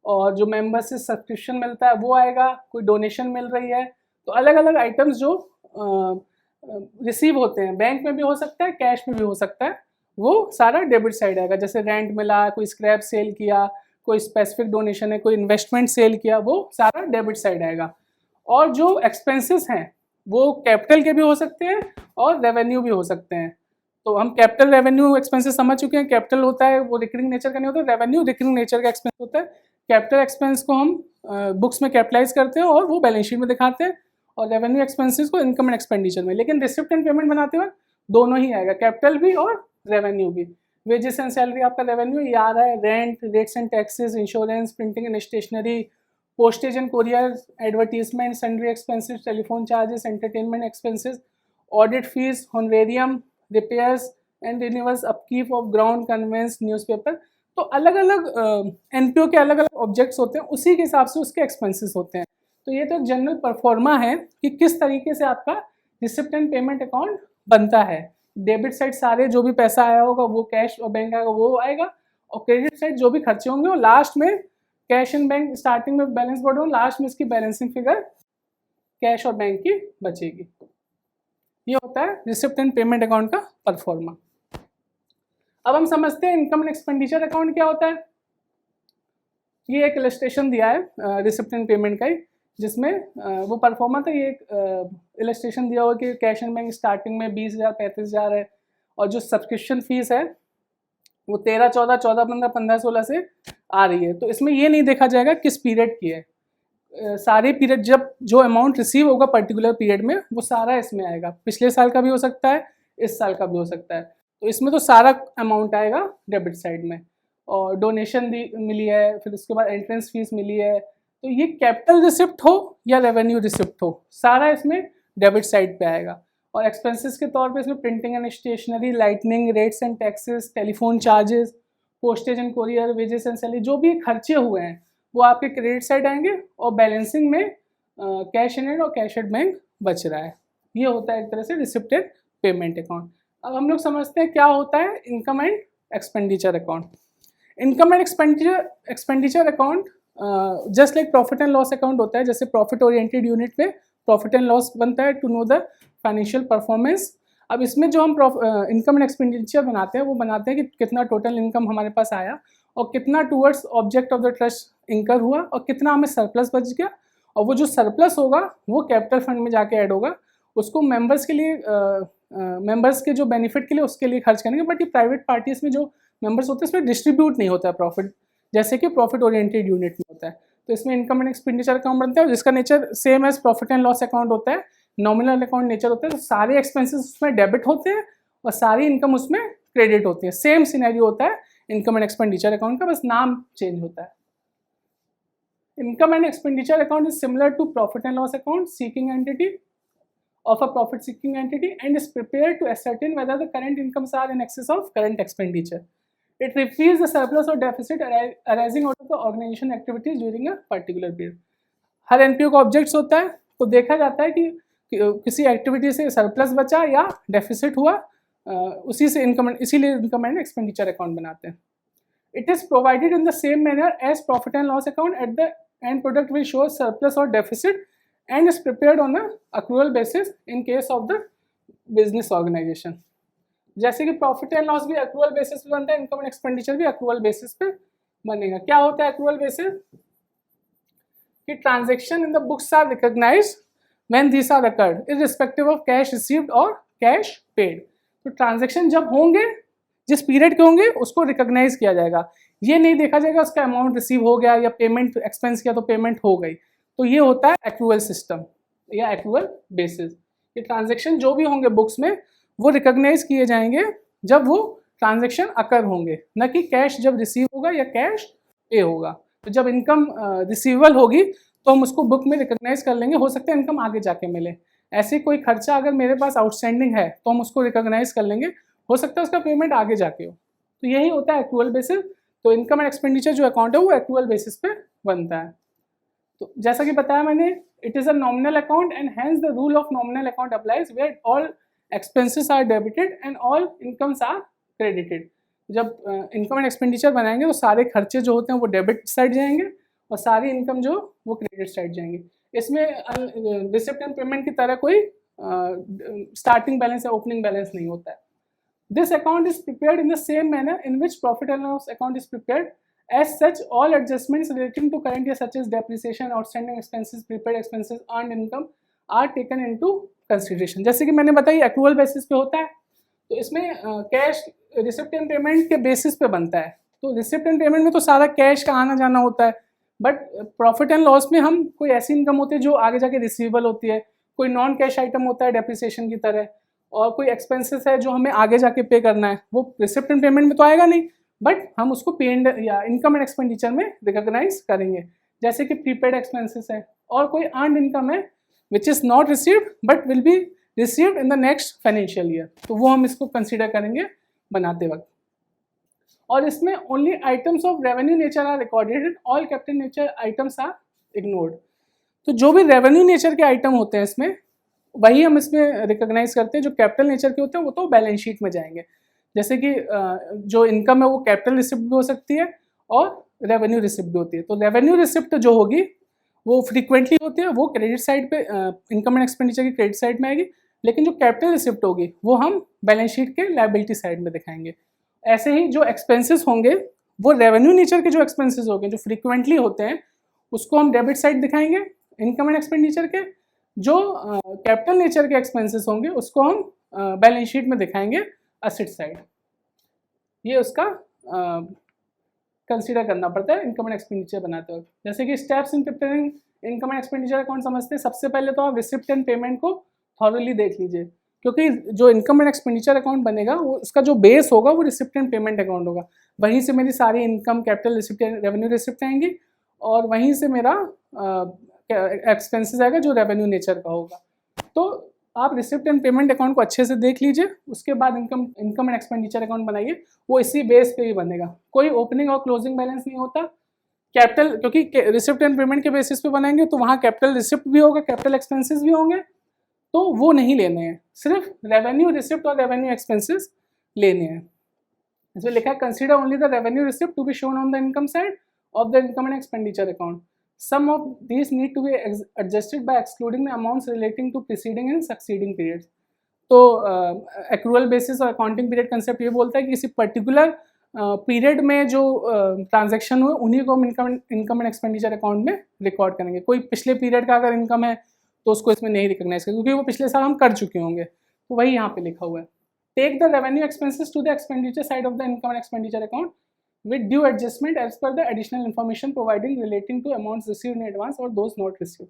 Speaker 3: और जो मेंबर से सब्सक्रिप्शन मिलता है वो आएगा, कोई डोनेशन मिल रही है, तो अलग अलग आइटम्स जो रिसीव होते हैं, बैंक में भी हो सकता है, कैश में भी हो सकता है, वो सारा डेबिट साइड आएगा। जैसे रेंट मिला, कोई स्क्रैप सेल किया, कोई स्पेसिफिक डोनेशन है, कोई इन्वेस्टमेंट सेल किया, वो सारा डेबिट साइड आएगा। और जो एक्सपेंसेस हैं वो कैपिटल के भी हो सकते हैं और रेवेन्यू भी हो सकते हैं। तो हम कैपिटल रेवेन्यू एक्सपेंसेस समझ चुके हैं। कैपिटल होता है वो रिकरिंग नेचर का नहीं होता, रेवेन्यू रिकरिंग नेचर का एक्सपेंस होता है। कैपिटल एक्सपेंस को हम बुक्स में कैपिटलाइज करते हैं और वो बैलेंस शीट में दिखाते हैं, और रेवेन्यू एक्सपेंसेस को इनकम एंड एक्सपेंडिचर में। लेकिन रिसिप्ट एंड पेमेंट बनाते हुए दोनों ही आएगा, कैपिटल भी और रेवेन्यू भी। वेजेस एंड सैलरी आपका रेवेन्यू ये आ रहा है, rent, rates and taxes, insurance, printing and stationery, postage and courier, advertisement, sundry expenses, telephone charges, entertainment expenses, audit fees, honorarium, repairs and renewals, upkeep of ground, conveyance, newspaper. तो अलग अलग NPO के अलग अलग ऑब्जेक्ट्स होते हैं, उसी के हिसाब से उसके एक्सपेंसेस होते हैं। तो ये तो एक जनरल परफॉर्मा है कि किस तरीके से आपका रिसिप्ट एंड पेमेंट अकाउंट बनता है। डेबिट साइड सारे जो भी पैसा आया होगा वो कैश और बैंक आएगा वो आएगा, और क्रेडिट साइड जो भी खर्चे होंगे वो लास्ट में कैश एंड बैंक, स्टार्टिंग में बैलेंस बोर्ड होगा, लास्ट में इसकी बैलेंसिंग फिगर कैश और बैंक की बचेगी। ये होता है रिसिप्ट एंड पेमेंट अकाउंट का परफॉर्मा। अब हम समझते हैं इनकम एंड एक्सपेंडिचर अकाउंट क्या होता है। ये एक इलस्ट्रेशन दिया है रिसिप्ट एंड पेमेंट का ही, जिसमें वो परफॉर्मा था। ये एक इलस्ट्रेशन दिया हुआ कि कैश एंड बैंक स्टार्टिंग में 20,000 35,000 है, और जो सब्सक्रिप्शन फीस है वो 13, 14, 14, 15, 15, 16 से आ रही है। तो इसमें ये नहीं देखा जाएगा किस पीरियड की है, सारे पीरियड जब जो अमाउंट रिसीव होगा पर्टिकुलर पीरियड में वो सारा इसमें आएगा। पिछले साल का भी हो सकता है, इस साल का भी हो सकता है। तो इसमें तो सारा अमाउंट आएगा डेबिट साइड में। और डोनेशन मिली है, फिर उसके बाद एंट्रेंस फीस मिली है। तो ये कैपिटल रिसिप्ट हो या रेवेन्यू रिसिप्ट हो, सारा इसमें डेबिट साइड पे आएगा। और एक्सपेंसेस के तौर पे इसमें printing and stationery, lightning, rates and taxes, telephone charges, postage and courier, wages and salary, जो भी खर्चे हुए हैं वो आपके क्रेडिट साइड आएंगे। और बैलेंसिंग में कैश इन हैंड और कैश एट बैंक बच रहा है। ये होता है एक तरह से रिसिप्ट एंड पेमेंट अकाउंट। अब हम लोग समझते हैं क्या होता है income and expenditure account. Income and expenditure account just like profit and loss account होता है। जैसे प्रॉफिट ओरिएंटेड यूनिट में प्रॉफिट एंड लॉस बनता है to know the financial performance. अब इसमें जो हम इनकम एंड एक्सपेंडिचर बनाते हैं वो बनाते हैं कि कितना टोटल इनकम हमारे पास आया और कितना towards object of the trust इंकर हुआ और कितना हमें सरप्लस बच गया। और वो जो सरप्लस होगा वो कैपिटल फंड में जाके ऐड होगा, उसको मेंबर्स के लिए मेंबर्स के जो बेनिफिट के लिए उसके लिए खर्च करेंगे। बट ये प्राइवेट पार्टीज में जो मेंबर्स होते हैं इसमें डिस्ट्रीब्यूट नहीं होता है प्रॉफिट, जैसे कि प्रॉफिट ओरिएंटेड यूनिट में होता है। तो इसमें इनकम एंड एक्सपेंडिचर अकाउंट बनता है जिसका nature same as profit and loss account होता है, नॉमिनल अकाउंट नेचर होता है। तो सारे एक्सपेंसेस उसमें डेबिट होते हैं और सारी इनकम उसमें क्रेडिट होती है। सेम सिनेरियो होता है इनकम एंड एक्सपेंडिचर अकाउंट का, बस नाम चेंज होता है। Income and expenditure account is similar to profit and loss account seeking entity of a profit seeking entity and is prepared to ascertain whether the current incomes are in excess of current expenditure. It reveals the surplus or deficit arising out of the organization activities during a particular period. Her NPO का objects होता है, तो देखा जाता है कि किसी activity से सरप्लस बचा या डेफिसिट हुआ, उसी से इनकम, इसीलिए इनकम एंड एक्सपेंडिचर अकाउंट बनाते हैं। It is provided in the same manner as profit and loss account. At the end product will show surplus और deficit and is prepared on a accrual basis in case of the business organization. जैसे कि profit and loss भी accrual basis पे बनता है, income and expenditure भी accrual basis पे बनेगा। क्या होता है accrual basis? कि transaction in the books are recognised when this are occurred irrespective of cash received और cash paid। तो ट्रांजेक्शन जब होंगे, जिस पीरियड के होंगे उसको रिकॉग्नाइज किया जाएगा। ये नहीं देखा जाएगा उसका अमाउंट रिसीव हो गया या पेमेंट एक्सपेंस किया तो पेमेंट हो गई। तो ये होता है एक्रूअल सिस्टम या एक्रूअल बेसिस। ये ट्रांजैक्शन जो भी होंगे बुक्स में वो रिकॉग्नाइज किए जाएंगे जब वो ट्रांजैक्शन अकर होंगे, न कि कैश जब रिसीव होगा या कैश पे होगा। तो जब इनकम रिसीवेबल होगी तो हम उसको बुक में रिकॉग्नाइज कर लेंगे, हो सकता है इनकम आगे जाके मिले। ऐसे कोई खर्चा अगर मेरे पास आउटस्टैंडिंग है तो हम उसको रिकॉग्नाइज कर लेंगे, हो सकता है उसका पेमेंट आगे जाके हो। तो यही होता है एक्रूअल बेसिस। तो इनकम एंड एक्सपेंडिचर जो अकाउंट है वो एक्रूअल बेसिस पे बनता है। तो जैसा कि बताया मैंने, it is a nominal account and hence the rule of nominal account applies where all expenses are debited and all incomes are credited. जब इनकम एंड एक्सपेंडिचर बनाएंगे तो सारे खर्चे जो होते हैं वो डेबिट साइड जाएंगे और सारी इनकम जो वो क्रेडिट साइड जाएंगी। इसमें रिसिप्ट एंड पेमेंट की तरह कोई स्टार्टिंग बैलेंस या ओपनिंग बैलेंस नहीं होता है। This account is prepared in the same manner in which profit and loss account is prepared. As such, all adjustments relating to current year such as depreciation, outstanding expenses, prepaid expenses, earned income are taken into consideration. जैसे कि मैंने बताया accrual basis पे होता है, तो इसमें cash receipt and payment के बेसिस पे बनता है। तो रिसिप्ट एंड पेमेंट में तो सारा कैश का आना जाना होता है, बट प्रॉफिट एंड लॉस में हम कोई ऐसी इनकम होती है जो आगे जाके रिसीवेबल होती है, कोई नॉन कैश आइटम होता है डेप्रिसिएशन की तरह, और कोई एक्सपेंसेस है जो हमें आगे जाके पे करना है, वो रिसिप्ट एंड पेमेंट में तो आएगा नहीं, बट हम उसको पे एंड या इनकम एंड एक्सपेंडिचर में रिकॉग्नाइज करेंगे। जैसे कि प्रीपेड एक्सपेंसेस है और कोई अर्नड इनकम है which is not received but will be received in the next financial year, तो वो हम इसको कंसिडर करेंगे बनाते वक्त। और इसमें only items of revenue nature are recorded, all capital nature items are ignored. तो जो भी रेवेन्यू नेचर के आइटम होते हैं इसमें वही हम इसमें रिकॉग्नाइज करते हैं। जो कैपिटल नेचर के होते हैं वो तो बैलेंस शीट में जाएंगे। जैसे कि जो इनकम है वो कैपिटल रिसिप्ट भी हो सकती है और रेवेन्यू रिसिप्ट भी होती है। तो रेवेन्यू रिसिप्ट जो होगी वो फ्रीक्वेंटली होती है, वो क्रेडिट साइड पे इनकम एंड एक्सपेंडिचर की क्रेडिट साइड में आएगी, लेकिन जो कैपिटल रिसिप्ट होगी वो हम बैलेंस शीट के लायबिलिटी साइड में दिखाएंगे। ऐसे ही जो एक्सपेंसेस होंगे वो रेवेन्यू नेचर के जो एक्सपेंसेस हो गए जो फ्रीक्वेंटली होते हैं उसको हम डेबिट साइड दिखाएंगे इनकम एंड एक्सपेंडिचर के, जो कैपिटल नेचर के एक्सपेंसेस होंगे उसको हम बैलेंस शीट में दिखाएंगे असेट साइड। ये उसका कंसीडर करना पड़ता है इनकम एंड एक्सपेंडिचर बनाते वक्त। जैसे कि steps in preparing income and expenditure account समझते हैं। सबसे पहले तो आप रिसिप्ट एंड पेमेंट को थॉरली देख लीजिए, क्योंकि जो इनकम एंड एक्सपेंडिचर अकाउंट बनेगा वो उसका जो बेस होगा वो रिसिप्ट एंड पेमेंट अकाउंट होगा। वहीं से मेरी सारी income, capital receipt, revenue receipt आएंगी और वहीं से मेरा एक्सपेंसेस आएगा जो रेवेन्यू नेचर का होगा। तो आप रिसिप्ट एंड पेमेंट अकाउंट को अच्छे से देख लीजिए, उसके बाद इनकम एंड एक्सपेंडिचर अकाउंट बनाइए, वो इसी बेस पे ही बनेगा। कोई ओपनिंग और क्लोजिंग बैलेंस नहीं होता। कैपिटल, क्योंकि रिसिप्ट एंड पेमेंट के बेसिस पे बनाएंगे तो वहाँ कैपिटल रिसिप्ट भी होगा, कैपिटल एक्सपेंसेस भी होंगे, तो वो नहीं लेने हैं, सिर्फ रेवेन्यू रिसिप्ट और रेवेन्यू एक्सपेंसेस लेने हैं। इसमें लिखा है consider only the revenue receipt to be shown on the income side of the income and expenditure account. Some of these need to be adjusted by excluding the amounts relating to preceding and succeeding periods. तो accrual basis और accounting period concept ये बोलता है कि किसी particular period में जो transaction हुए उन्हीं को हम इनकम एंड एक्सपेंडिचर अकाउंट में रिकॉर्ड करेंगे। कोई पिछले पीरियड का अगर इनकम है तो उसको इसमें नहीं रिकॉग्नाइज करेंगे, क्योंकि वो पिछले साल हम कर चुके होंगे, तो वही यहाँ पे लिखा हुआ है। Take the revenue expenses to the expenditure side of the income and expenditure account with due adjustment as per the additional information providing relating to amounts received in advance or those not received।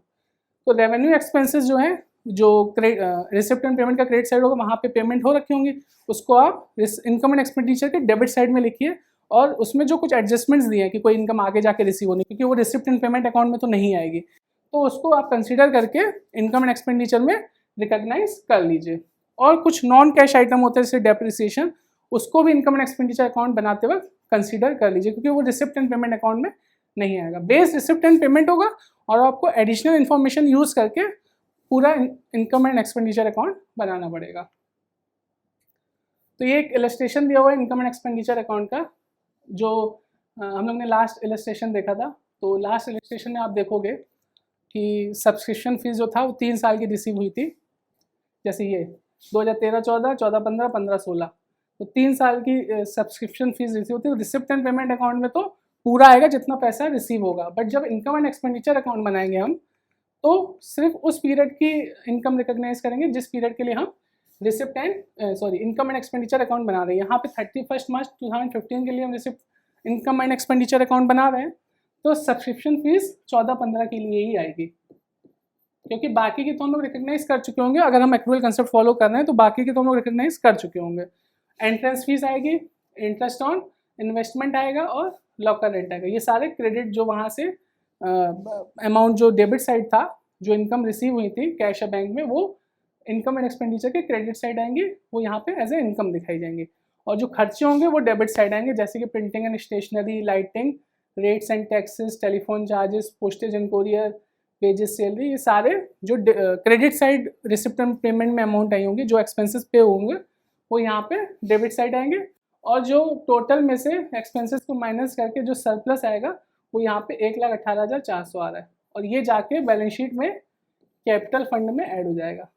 Speaker 3: तो revenue expenses जो है, जो receipt and payment का credit side होगा वहाँ पे payment हो रखी होंगी, उसको आप इनकम एंड एक्सपेंडिचर के डेबिट साइड में लिखिए और उसमें जो कुछ एडजस्टमेंट्स दिए हैं कि कोई इनकम आगे जाके रिसीव होनी, क्योंकि वो रिसिप्ट एंड पेमेंट अकाउंट में तो नहीं आएगी, तो उसको आप कंसिडर करके इनकम एंड एक्सपेंडिचर में रिकॉग्नाइज कर लीजिए। और कुछ नॉन कैश आइटम होते हैं जैसे डेप्रिसिएशन, उसको भी इनकम एंड एक्सपेंडिचर अकाउंट बनाते वक्त कंसीडर कर लीजिए, क्योंकि वो रिसिप्ट एंड पेमेंट अकाउंट में नहीं आएगा। बेस रिसिप्ट एंड पेमेंट होगा और आपको एडिशनल इन्फॉर्मेशन यूज करके पूरा इनकम एंड एक्सपेंडिचर अकाउंट बनाना पड़ेगा। तो ये एक इलस्ट्रेशन दिया हुआ है इनकम एंड एक्सपेंडिचर अकाउंट का, जो हम लोग ने लास्ट इलस्ट्रेशन देखा था। तो लास्ट इलस्ट्रेशन में आप देखोगे कि सब्सक्रिप्शन फीस जो था वो 3 साल की रिसीव हुई थी। जैसे ये 2013-14, 14-15, 15-16, तो 3 साल की सब्सक्रिप्शन फीस रिसीव होती है। रिसिप्ट एंड पेमेंट अकाउंट में तो पूरा आएगा जितना पैसा रिसीव होगा, बट जब इनकम एंड एक्सपेंडिचर अकाउंट बनाएंगे हम तो सिर्फ उस पीरियड की इनकम रिकॉग्नाइज करेंगे जिस पीरियड के लिए हम receipt and income and expenditure account बना रहे हैं। यहाँ पे 31 मार्च 2015 के लिए हम receipt income and expenditure account बना रहे हैं, तो सब्सक्रिप्शन फीस 14-15 के लिए ही आएगी, क्योंकि बाकी की तो हम लोग रिकॉग्नाइज कर चुके होंगे। अगर हम एक्रूअल कंसेप्ट फॉलो कर रहे हैं तो बाकी की तो हम लोग रिकॉग्नाइज कर चुके होंगे। एंट्रेंस फीस आएगी, इंटरेस्ट ऑन इन्वेस्टमेंट आएगा और लॉकर रेंट आएगा। ये सारे क्रेडिट जो वहाँ से अमाउंट जो डेबिट साइड था, जो इनकम रिसीव हुई थी कैश या बैंक में, वो इनकम एंड एक्सपेंडिचर के क्रेडिट साइड आएंगे, वो यहाँ पे एज ए इनकम दिखाई जाएंगे। और जो खर्चे होंगे वो डेबिट साइड आएंगे, जैसे कि printing and stationery, lighting, rates and taxes, telephone charges, postage and courier, wages, salary, ये सारे जो credit side receipt and payment में अमाउंट आई होंगी, जो एक्सपेंसेस पे होंगे वो यहाँ पे डेबिट साइड आएंगे। और जो टोटल में से एक्सपेंसेस को माइनस करके जो सरप्लस आएगा वो यहाँ पे 1,18,400 आ रहा है, और ये जाके बैलेंस शीट में कैपिटल फंड में ऐड हो जाएगा,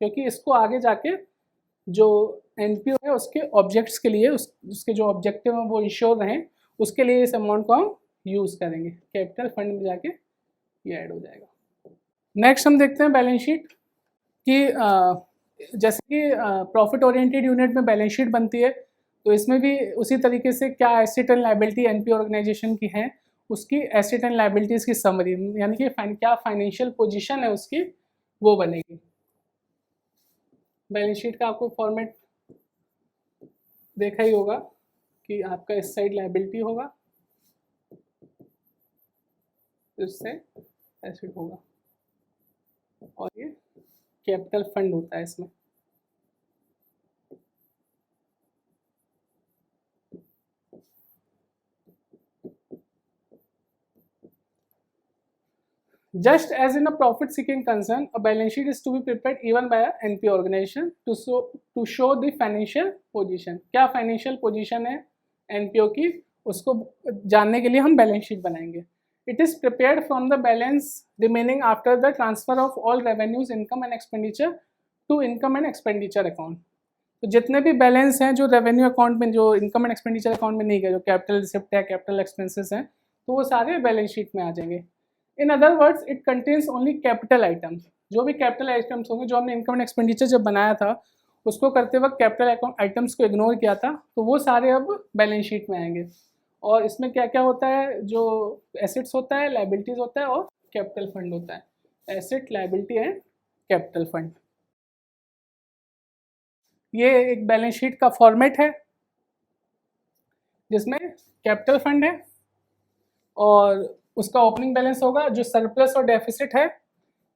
Speaker 3: क्योंकि इसको आगे जाके जो एनपीओ है उसके ऑब्जेक्ट्स के लिए, उसके जो ऑब्जेक्टिव हैं वो इंश्योर रहें, उसके लिए इस अमाउंट को हम यूज़ करेंगे। कैपिटल फंड में जाके ये ऐड हो जाएगा। नेक्स्ट हम देखते हैं बैलेंस शीट की। जैसे कि प्रॉफिट ओरिएंटेड यूनिट में बैलेंस शीट बनती है, तो इसमें भी उसी तरीके से क्या asset and liability NPO organisation की है, उसकी एसेट एंड लायबिलिटीज़ की समरी, यानी कि क्या फाइनेंशियल पोजीशन है उसकी, वो बनेगी। बैलेंस शीट का आपको फॉर्मेट देखा ही होगा कि आपका इस साइड लायबिलिटी होगा, इस साइड एसेट होगा, और ये कैपिटल फंड होता है इसमें। Just as in a profit-seeking concern, a balance sheet is to be prepared even by a NPO organization to show the financial position। क्या financial position है NPO की, उसको जानने के लिए हम बैलेंस शीट बनाएंगे। It is prepared from the balance remaining after the transfer of all revenues, income and expenditure to income and expenditure account। तो जितने भी बैलेंस हैं जो रेवेन्यू अकाउंट में, जो इनकम एंड एक्सपेंडिचर अकाउंट में नहीं गए, जो कैपिटल रिसिप्ट है, कैपिटल एक्सपेंसेस हैं, तो वो सारे बैलेंस शीट में आ जाएंगे। In other words it contains only capital items. जो भी कैपिटल आइटम्स होंगे, जो हमने इनकम एंड एक्सपेंडिचर जब बनाया था उसको करते वक्त कैपिटल आइटम्स को इग्नोर किया था, तो वो सारे अब बैलेंस शीट में आएंगे। और इसमें क्या क्या होता है, जो एसेट्स होता है, लाइबिलिटीज होता है और कैपिटल फंड होता है। Asset, liability and capital fund. ये एक बैलेंस शीट का फॉर्मेट है जिसमें कैपिटल फंड है और उसका ओपनिंग बैलेंस होगा। जो सरप्लस और डेफिसिट है,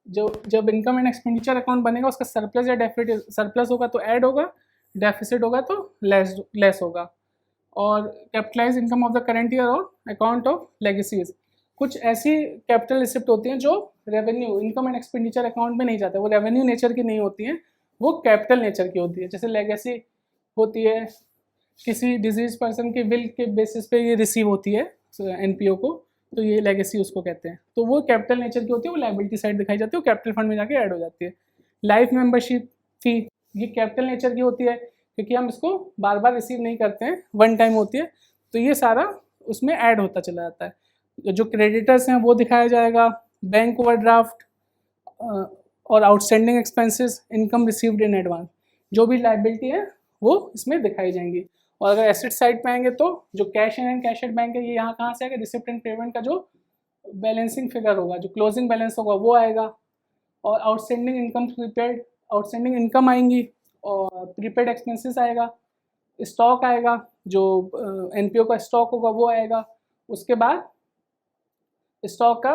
Speaker 3: जो जब इनकम एंड एक्सपेंडिचर अकाउंट बनेगा उसका सरप्लस या डेफिसिट, सरप्लस होगा तो ऐड होगा, डेफिसिट होगा तो लेस होगा। और capitalise income of the current year और अकाउंट ऑफ लेगेसीज। कुछ ऐसी कैपिटल रिसिप्ट होती हैं जो revenue income and expenditure account में नहीं जाते, वो रेवेन्यू नेचर की नहीं होती हैं, वो कैपिटल नेचर की होती है। जैसे लेगेसी होती है, किसी डिजीज पर्सन के विल के बेसिस पे ये रिसीव होती है एनपीओ को, तो ये लेगेसी उसको कहते हैं। तो वो कैपिटल नेचर की होती है, वो लायबिलिटी साइड दिखाई जाती है, वो कैपिटल फंड में जाके ऐड हो जाती है। लाइफ मेंबरशिप फी, ये कैपिटल नेचर की होती है क्योंकि हम इसको बार बार रिसीव नहीं करते हैं, वन टाइम होती है, तो ये सारा उसमें ऐड होता चला जाता है। जो क्रेडिटर्स हैं वो दिखाया जाएगा, बैंक ओवरड्राफ्ट और outstanding expenses, income received in advance, जो भी लायबिलिटी है वो इसमें दिखाई जाएंगी। और अगर एसेट साइड पे आएंगे तो जो cash in and cash at bank है, ये यहाँ कहाँ से आएगा, रिसिप्ट एंड पेमेंट का जो बैलेंसिंग फिगर होगा, जो क्लोजिंग बैलेंस होगा वो आएगा। और outstanding income prepaid, outstanding income आएंगी और प्रीपेड एक्सपेंसेस आएगा, स्टॉक आएगा, जो एनपीओ का स्टॉक होगा वो आएगा। उसके बाद स्टॉक का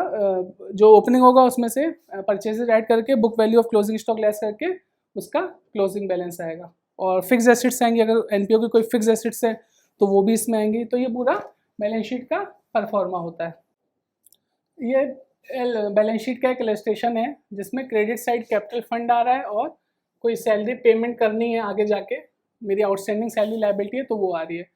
Speaker 3: जो ओपनिंग होगा उसमें से परचेजेज ऐड करके book value of closing stock less करके उसका क्लोजिंग बैलेंस आएगा। और फिक्स एसेट्स आएंगे, अगर एनपीओ की कोई फिक्स एसेट्स है तो वो भी इसमें आएंगी। तो ये पूरा बैलेंस शीट का परफॉर्मा होता है। ये बैलेंस शीट का एक इलस्ट्रेशन है जिसमें क्रेडिट साइड कैपिटल फंड आ रहा है और कोई सैलरी पेमेंट करनी है आगे जाके, मेरी आउटस्टैंडिंग सैलरी लायबिलिटी है तो वो आ रही है।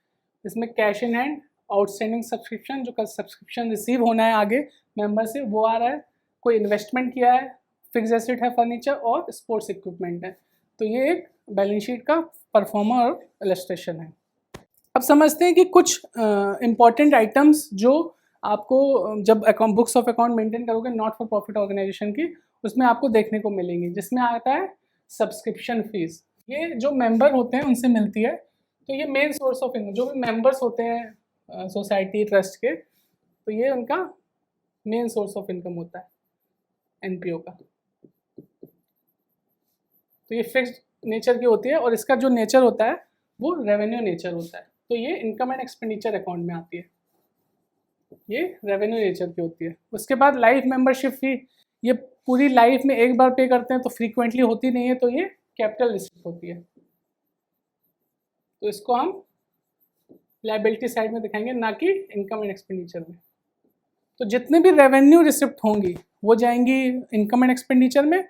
Speaker 3: इसमें cash in hand, outstanding subscription, जो सब्सक्रिप्शन रिसीव होना है आगे मेंबर से वो आ रहा है, कोई इन्वेस्टमेंट किया है, फिक्स एसेट है फर्नीचर और स्पोर्ट्स इक्विपमेंट है। तो ये एक बैलेंस शीट का परफॉर्मा और इलस्ट्रेशन है। अब समझते हैं कि कुछ इम्पॉर्टेंट आइटम्स जो आपको जब account books of account maintain करोगे नॉट फॉर प्रॉफिट ऑर्गेनाइजेशन की, उसमें आपको देखने को मिलेंगी, जिसमें आता है सब्सक्रिप्शन फीस। ये जो मेंबर होते हैं उनसे मिलती है, तो ये मेन सोर्स ऑफ इनकम, जो भी मेंबर्स होते हैं सोसाइटी ट्रस्ट के, तो ये उनका मेन सोर्स ऑफ इनकम होता है एनपीओ का। तो ये फिक्स्ड नेचर की होती है और इसका जो नेचर होता है वो रेवेन्यू नेचर होता है। तो ये इनकम एंड एक्सपेंडिचर अकाउंट में आती है, ये रेवेन्यू नेचर की होती है। उसके बाद लाइफ मेंबरशिप फी, ये पूरी लाइफ में एक बार पे करते हैं तो फ्रीक्वेंटली होती नहीं है, तो ये कैपिटल रिसिप्ट होती है। तो इसको हम लायबिलिटी साइड में दिखाएंगे, ना कि इनकम एंड एक्सपेंडिचर में। तो जितने भी रेवेन्यू रिसिप्ट होंगी वो जाएंगी इनकम एंड एक्सपेंडिचर में,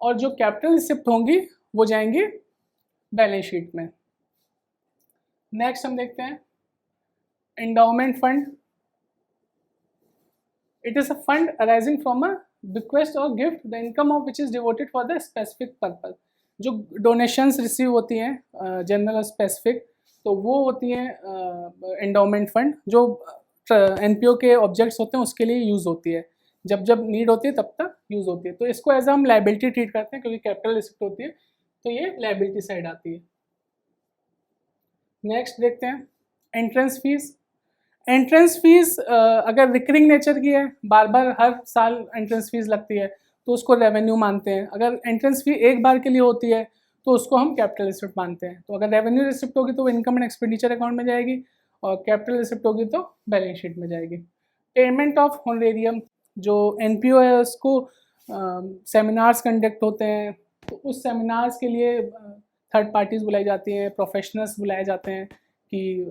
Speaker 3: और जो कैपिटल रिसिप्ट होंगी वो जाएंगी बैलेंस शीट में। नेक्स्ट हम देखते हैं endowment fund. It is a fund arising from a bequest or gift, the income of which is devoted for the specific purpose। जो डोनेशंस रिसीव होती हैं जनरल और स्पेसिफिक, तो वो होती हैं एंडाउमेंट फंड, जो एनपीओ के ऑब्जेक्ट्स होते हैं उसके लिए यूज़ होती है, जब जब नीड होती है तब तक यूज़ होती है। तो इसको एज हम लायबिलिटी ट्रीट करते हैं क्योंकि कैपिटल रिसिप्ट होती है, तो ये लायबिलिटी साइड आती है। नेक्स्ट देखते हैं एंट्रेंस फीस। एंट्रेंस फीस अगर रिकरिंग नेचर की है, बार बार हर साल एंट्रेंस फीस लगती है, तो उसको रेवेन्यू मानते हैं। अगर एंट्रेंस फी एक बार के लिए होती है तो उसको हम कैपिटल रिसिप्ट मानते हैं। तो अगर रेवेन्यू रिसिप्ट होगी तो वो इनकम एंड एक्सपेंडिचर अकाउंट में जाएगी, और कैपिटल रिसिप्ट होगी तो बैलेंस शीट में जाएगी। पेमेंट ऑफ होनरेरियम, जो एनपीओ है उसको सेमिनार्स कंडक्ट होते हैं, तो उस सेमिनार्स के लिए थर्ड पार्टीज़ बुलाई जाती हैं, प्रोफेशनल्स बुलाए जाते हैं कि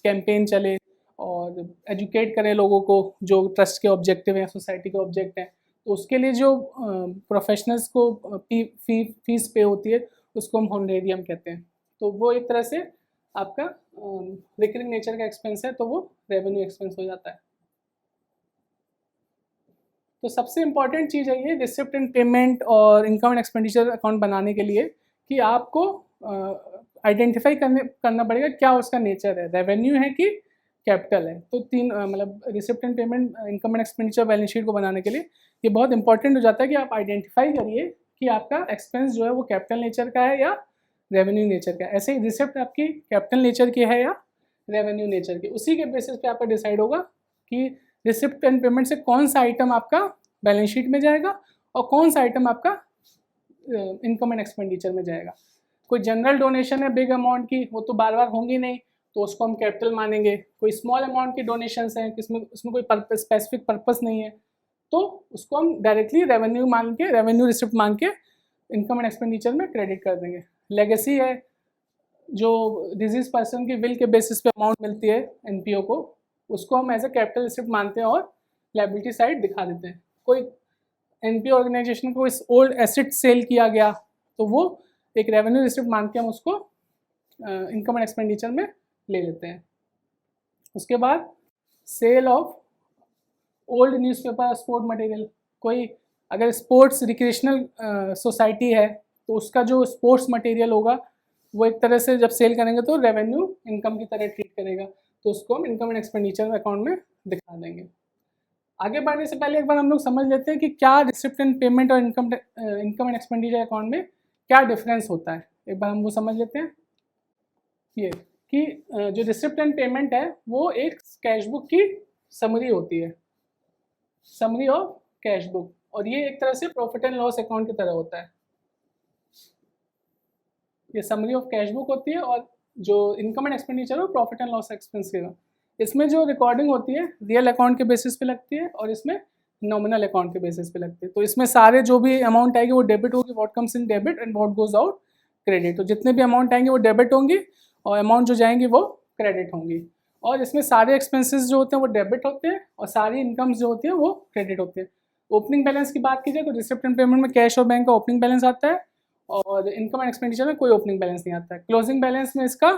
Speaker 3: कैंपेन चले और एजुकेट करें लोगों को जो ट्रस्ट के ऑब्जेक्टिव हैं, सोसाइटी के ऑब्जेक्ट हैं। तो उसके लिए जो प्रोफेशनल्स को फीस पे होती है उसको हम होनरेरियम कहते हैं। तो वो एक तरह से आपका रिकरिंग नेचर का एक्सपेंस है, तो वो रेवेन्यू एक्सपेंस हो जाता है। तो सबसे इम्पॉर्टेंट चीज़ है ये रिसिप्ट एंड पेमेंट और इनकम एंड एक्सपेंडिचर अकाउंट बनाने के लिए, कि आपको आइडेंटिफाई करना पड़ेगा क्या उसका नेचर है, रेवेन्यू है कि कैपिटल है। तो तीन मतलब receipt and payment, income and expenditure balance sheet को बनाने के लिए ये बहुत इंपॉर्टेंट हो जाता है कि आप आइडेंटिफाई करिए कि आपका एक्सपेंस जो है वो कैपिटल नेचर का है या रेवेन्यू नेचर का है। ऐसे ही रिसिप्ट आपकी कैपिटल नेचर की है या रेवेन्यू नेचर की, उसी के बेसिस पे आपका डिसाइड होगा कि रिसिप्ट एंड पेमेंट से कौन सा आइटम आपका बैलेंस शीट में जाएगा और कौन सा आइटम आपका इनकम एंड एक्सपेंडिचर में जाएगा। कोई जनरल डोनेशन है बिग अमाउंट की, वो तो बार बार होंगी नहीं, तो उसको हम कैपिटल मानेंगे। कोई स्मॉल अमाउंट की डोनेशंस हैं जिसमें उसमें कोई स्पेसिफिक पर्पस नहीं है, तो उसको हम डायरेक्टली रेवेन्यू मान के, रेवेन्यू रिसिप्ट मान के इनकम एंड एक्सपेंडिचर में क्रेडिट कर देंगे। लेगेसी है, जो डिजीज पर्सन की विल के बेसिस पे अमाउंट मिलती है एनपीओ को, उसको हम एज ए कैपिटल रिसिप्ट मानते हैं और लायबिलिटी साइड दिखा देते हैं। कोई एनपीओ ऑर्गेनाइजेशन को इस ओल्ड एसेट सेल किया गया तो वो एक रेवेन्यू रिसिप्ट मान के हम उसको इनकम एंड एक्सपेंडिचर में ले लेते हैं। उसके बाद sale of old newspaper, sport material. कोई अगर स्पोर्ट्स रिक्रिएशनल सोसाइटी है तो उसका जो स्पोर्ट्स मटेरियल होगा वो एक तरह से जब सेल करेंगे तो रेवेन्यू इनकम की तरह ट्रीट करेगा, तो उसको हम इनकम एंड एक्सपेंडिचर अकाउंट में दिखा देंगे। आगे बढ़ने से पहले एक बार हम लोग समझ लेते हैं कि क्या रिसिप्ट एंड पेमेंट और इनकम एंड एक्सपेंडिचर अकाउंट में क्या डिफरेंस होता है। एक बार हम वो समझ लेते हैं। ये कि जो रिसिप्ट एंड पेमेंट है वो एक कैश बुक की समरी होती है, समरी ऑफ कैश बुक, और ये एक तरह से प्रॉफिट एंड लॉस अकाउंट की तरह होता है। ये समरी ऑफ कैश बुक होती है और जो इनकम एंड एक्सपेंडिचर हो प्रॉफिट एंड लॉस एक्सपेंस के। इसमें जो रिकॉर्डिंग होती है रियल अकाउंट के बेसिस पे लगती है और इसमें नॉमिनल अकाउंट के बेसिस पे लगती है। तो इसमें सारे जो भी अमाउंट आएगी वो डेबिट होगी, what comes in debit and what goes out credit. तो जितने भी अमाउंट आएंगे वो डेबिट होंगी और अमाउंट जो जाएंगी वो क्रेडिट होंगी। और इसमें सारे एक्सपेंसेस जो होते हैं वो डेबिट होते हैं और सारी इनकम्स जो होती हैं वो क्रेडिट होती है। ओपनिंग बैलेंस की बात की जाए तो रिसिप्ट एंड पेमेंट में कैश और बैंक का ओपनिंग बैलेंस आता है और इनकम एंड एक्सपेंडिचर में कोई ओपनिंग बैलेंस नहीं आता है। क्लोजिंग बैलेंस में इसका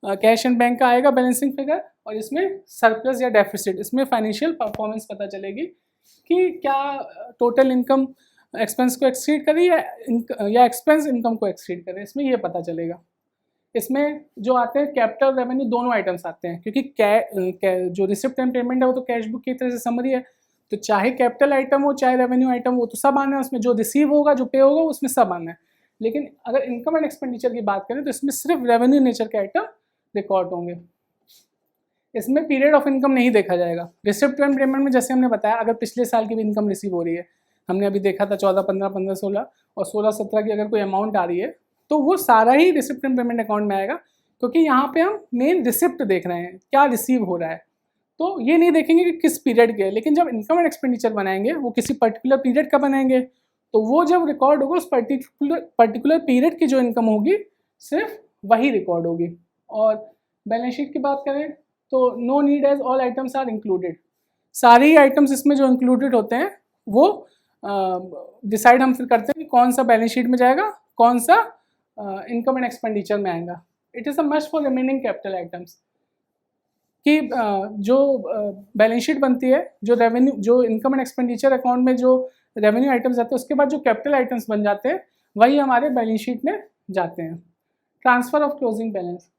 Speaker 3: कैश एंड बैंक का आएगा बैलेंसिंग फिगर, और इसमें सरप्लस या डेफिसिट, इसमें फाइनेंशियल परफॉर्मेंस पता चलेगी कि क्या टोटल इनकम एक्सपेंस को एक्सीड करे या एक्सपेंस इनकम को एक्सीड करे, इसमें ये पता चलेगा। इसमें जो आते हैं कैपिटल रेवेन्यू दोनों आइटम्स आते हैं, क्योंकि जो रिसिप्ट एंड पेमेंट है वो तो कैश बुक की तरह से समरी है, तो चाहे कैपिटल आइटम हो चाहे रेवेन्यू आइटम हो तो सब आना है उसमें, जो रिसीव होगा जो पे होगा उसमें सब आना है। लेकिन अगर इनकम एंड एक्सपेंडिचर की बात करें तो इसमें सिर्फ रेवेन्यू नेचर के आइटम रिकॉर्ड होंगे। इसमें पीरियड ऑफ इनकम नहीं देखा जाएगा। रिसिप्ट एंड पेमेंट में जैसे हमने बताया, अगर पिछले साल की भी इनकम रिसीव हो रही है, हमने अभी देखा था 14, 15, 15, 16 और 16, 17 की अगर कोई अमाउंट आ रही है तो वो सारा ही रिसिप्ट एंड पेमेंट अकाउंट में आएगा, क्योंकि यहाँ पे हम मेन रिसिप्ट देख रहे हैं, क्या रिसीव हो रहा है। तो ये नहीं देखेंगे कि किस पीरियड के, लेकिन जब इनकम एंड एक्सपेंडिचर बनाएंगे वो किसी पर्टिकुलर पीरियड का बनाएंगे, तो वो जब रिकॉर्ड होगा उस पर्टिकुलर पीरियड की जो इनकम होगी सिर्फ वही रिकॉर्ड होगी। और बैलेंस शीट की बात करें तो no need as all items are included, सारे ही आइटम्स इसमें जो इंक्लूडेड होते हैं वो डिसाइड हम फिर करते हैं कि कौन सा बैलेंस शीट में जाएगा, कौन सा इनकम एंड एक्सपेंडिचर में आएगा। It is a must for remaining capital items कि जो बैलेंस शीट बनती है, जो रेवेन्यू, जो इनकम एंड एक्सपेंडिचर अकाउंट में जो रेवेन्यू आइटम्स आते हैं उसके बाद जो कैपिटल आइटम्स बन जाते हैं वही हमारे बैलेंस शीट में जाते हैं। ट्रांसफर ऑफ क्लोजिंग बैलेंस,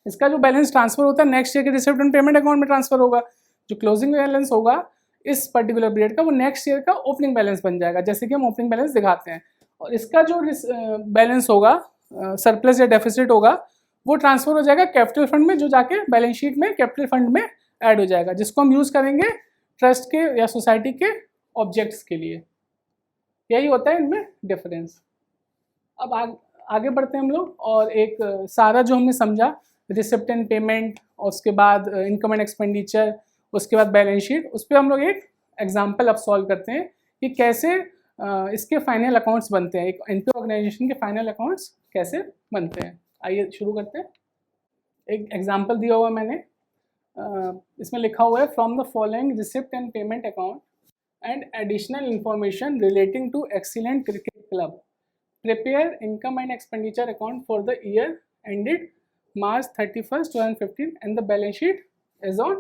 Speaker 3: इसका जो बैलेंस ट्रांसफर होता है नेक्स्ट ईयर के रिसिप्ट एंड पेमेंट अकाउंट में ट्रांसफर होगा। जो क्लोजिंग बैलेंस होगा इस पर्टिकुलर पीरियड का वो नेक्स्ट ईयर का ओपनिंग बैलेंस बन जाएगा, जैसे कि हम ओपनिंग बैलेंस दिखाते हैं। और इसका जो बैलेंस होगा, सरप्लस या डेफिसिट होगा, वो ट्रांसफर हो जाएगा कैपिटल फंड में, जो जाके बैलेंस शीट में कैपिटल फंड में ऐड हो जाएगा, जिसको हम यूज़ करेंगे ट्रस्ट के या सोसाइटी के ऑब्जेक्ट्स के लिए। यही होता है इनमें डिफरेंस। अब आगे बढ़ते हैं हम लोग, और एक सारा जो हमने समझा रिसिप्ट एंड पेमेंट और उसके बाद इनकम एंड एक्सपेंडिचर, उसके बाद बैलेंस शीट, उस पर हम लोग एक एग्जाम्पल अब सॉल्व करते हैं कि कैसे इसके फाइनल अकाउंट्स बनते हैं, एक एनपीओ ऑर्गेनाइजेशन के फाइनल अकाउंट्स कैसे बनते हैं। आइए शुरू करते हैं। एक एग्जाम्पल दिया हुआ मैंने, इसमें लिखा हुआ है from the following receipt and payment account and additional information relating to excellent cricket club prepare income and expenditure account for the year ended March 31st, 2015 and the balance sheet is on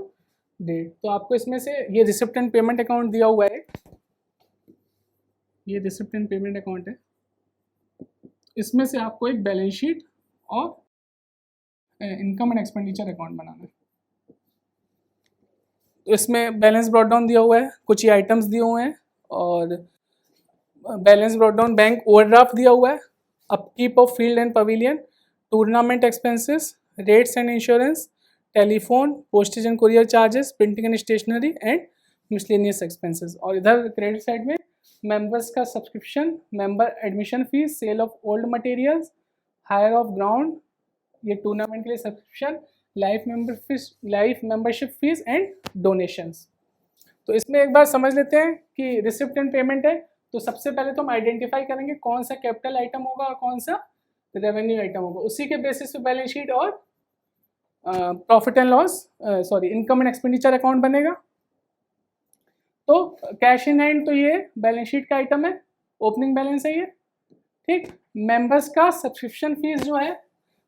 Speaker 3: date. तो आपको इसमें से ये receipt and payment account दिया हुआ है, ये receipt and payment account है, इसमें से आपको एक बैलेंस शीट और इनकम एंड एक्सपेंडिचर अकाउंट बनाना है। तो इसमें बैलेंस ब्रॉट डाउन दिया हुआ है, कुछ ही आइटम्स दिए हुए हैं, और balance brought down bank overdraft दिया हुआ है, upkeep of field and pavilion, tournament expenses, rates and insurance, telephone, postage and courier charges, printing and stationery and miscellaneous expenses. और इधर क्रेडिट साइड में मेंबर्स का subscription, member admission fees, sale of old materials, hire of ground, ये tournament के लिए subscription, life membership fees and donations. तो इसमें एक बार समझ लेते हैं कि रिसिप्ट एंड पेमेंट है। तो सबसे पहले तो हम आइडेंटिफाई करेंगे कौन सा कैपिटल आइटम होगा और कौन सा रेवेन्यू आइटम होगा। उसी के बेसिस पे बैलेंस शीट और profit and loss income and expenditure account बनेगा। तो कैश इन हैंड तो ये बैलेंस शीट का आइटम है, ओपनिंग बैलेंस है ये, ठीक। मेंबर्स का सब्सक्रिप्शन फीस जो है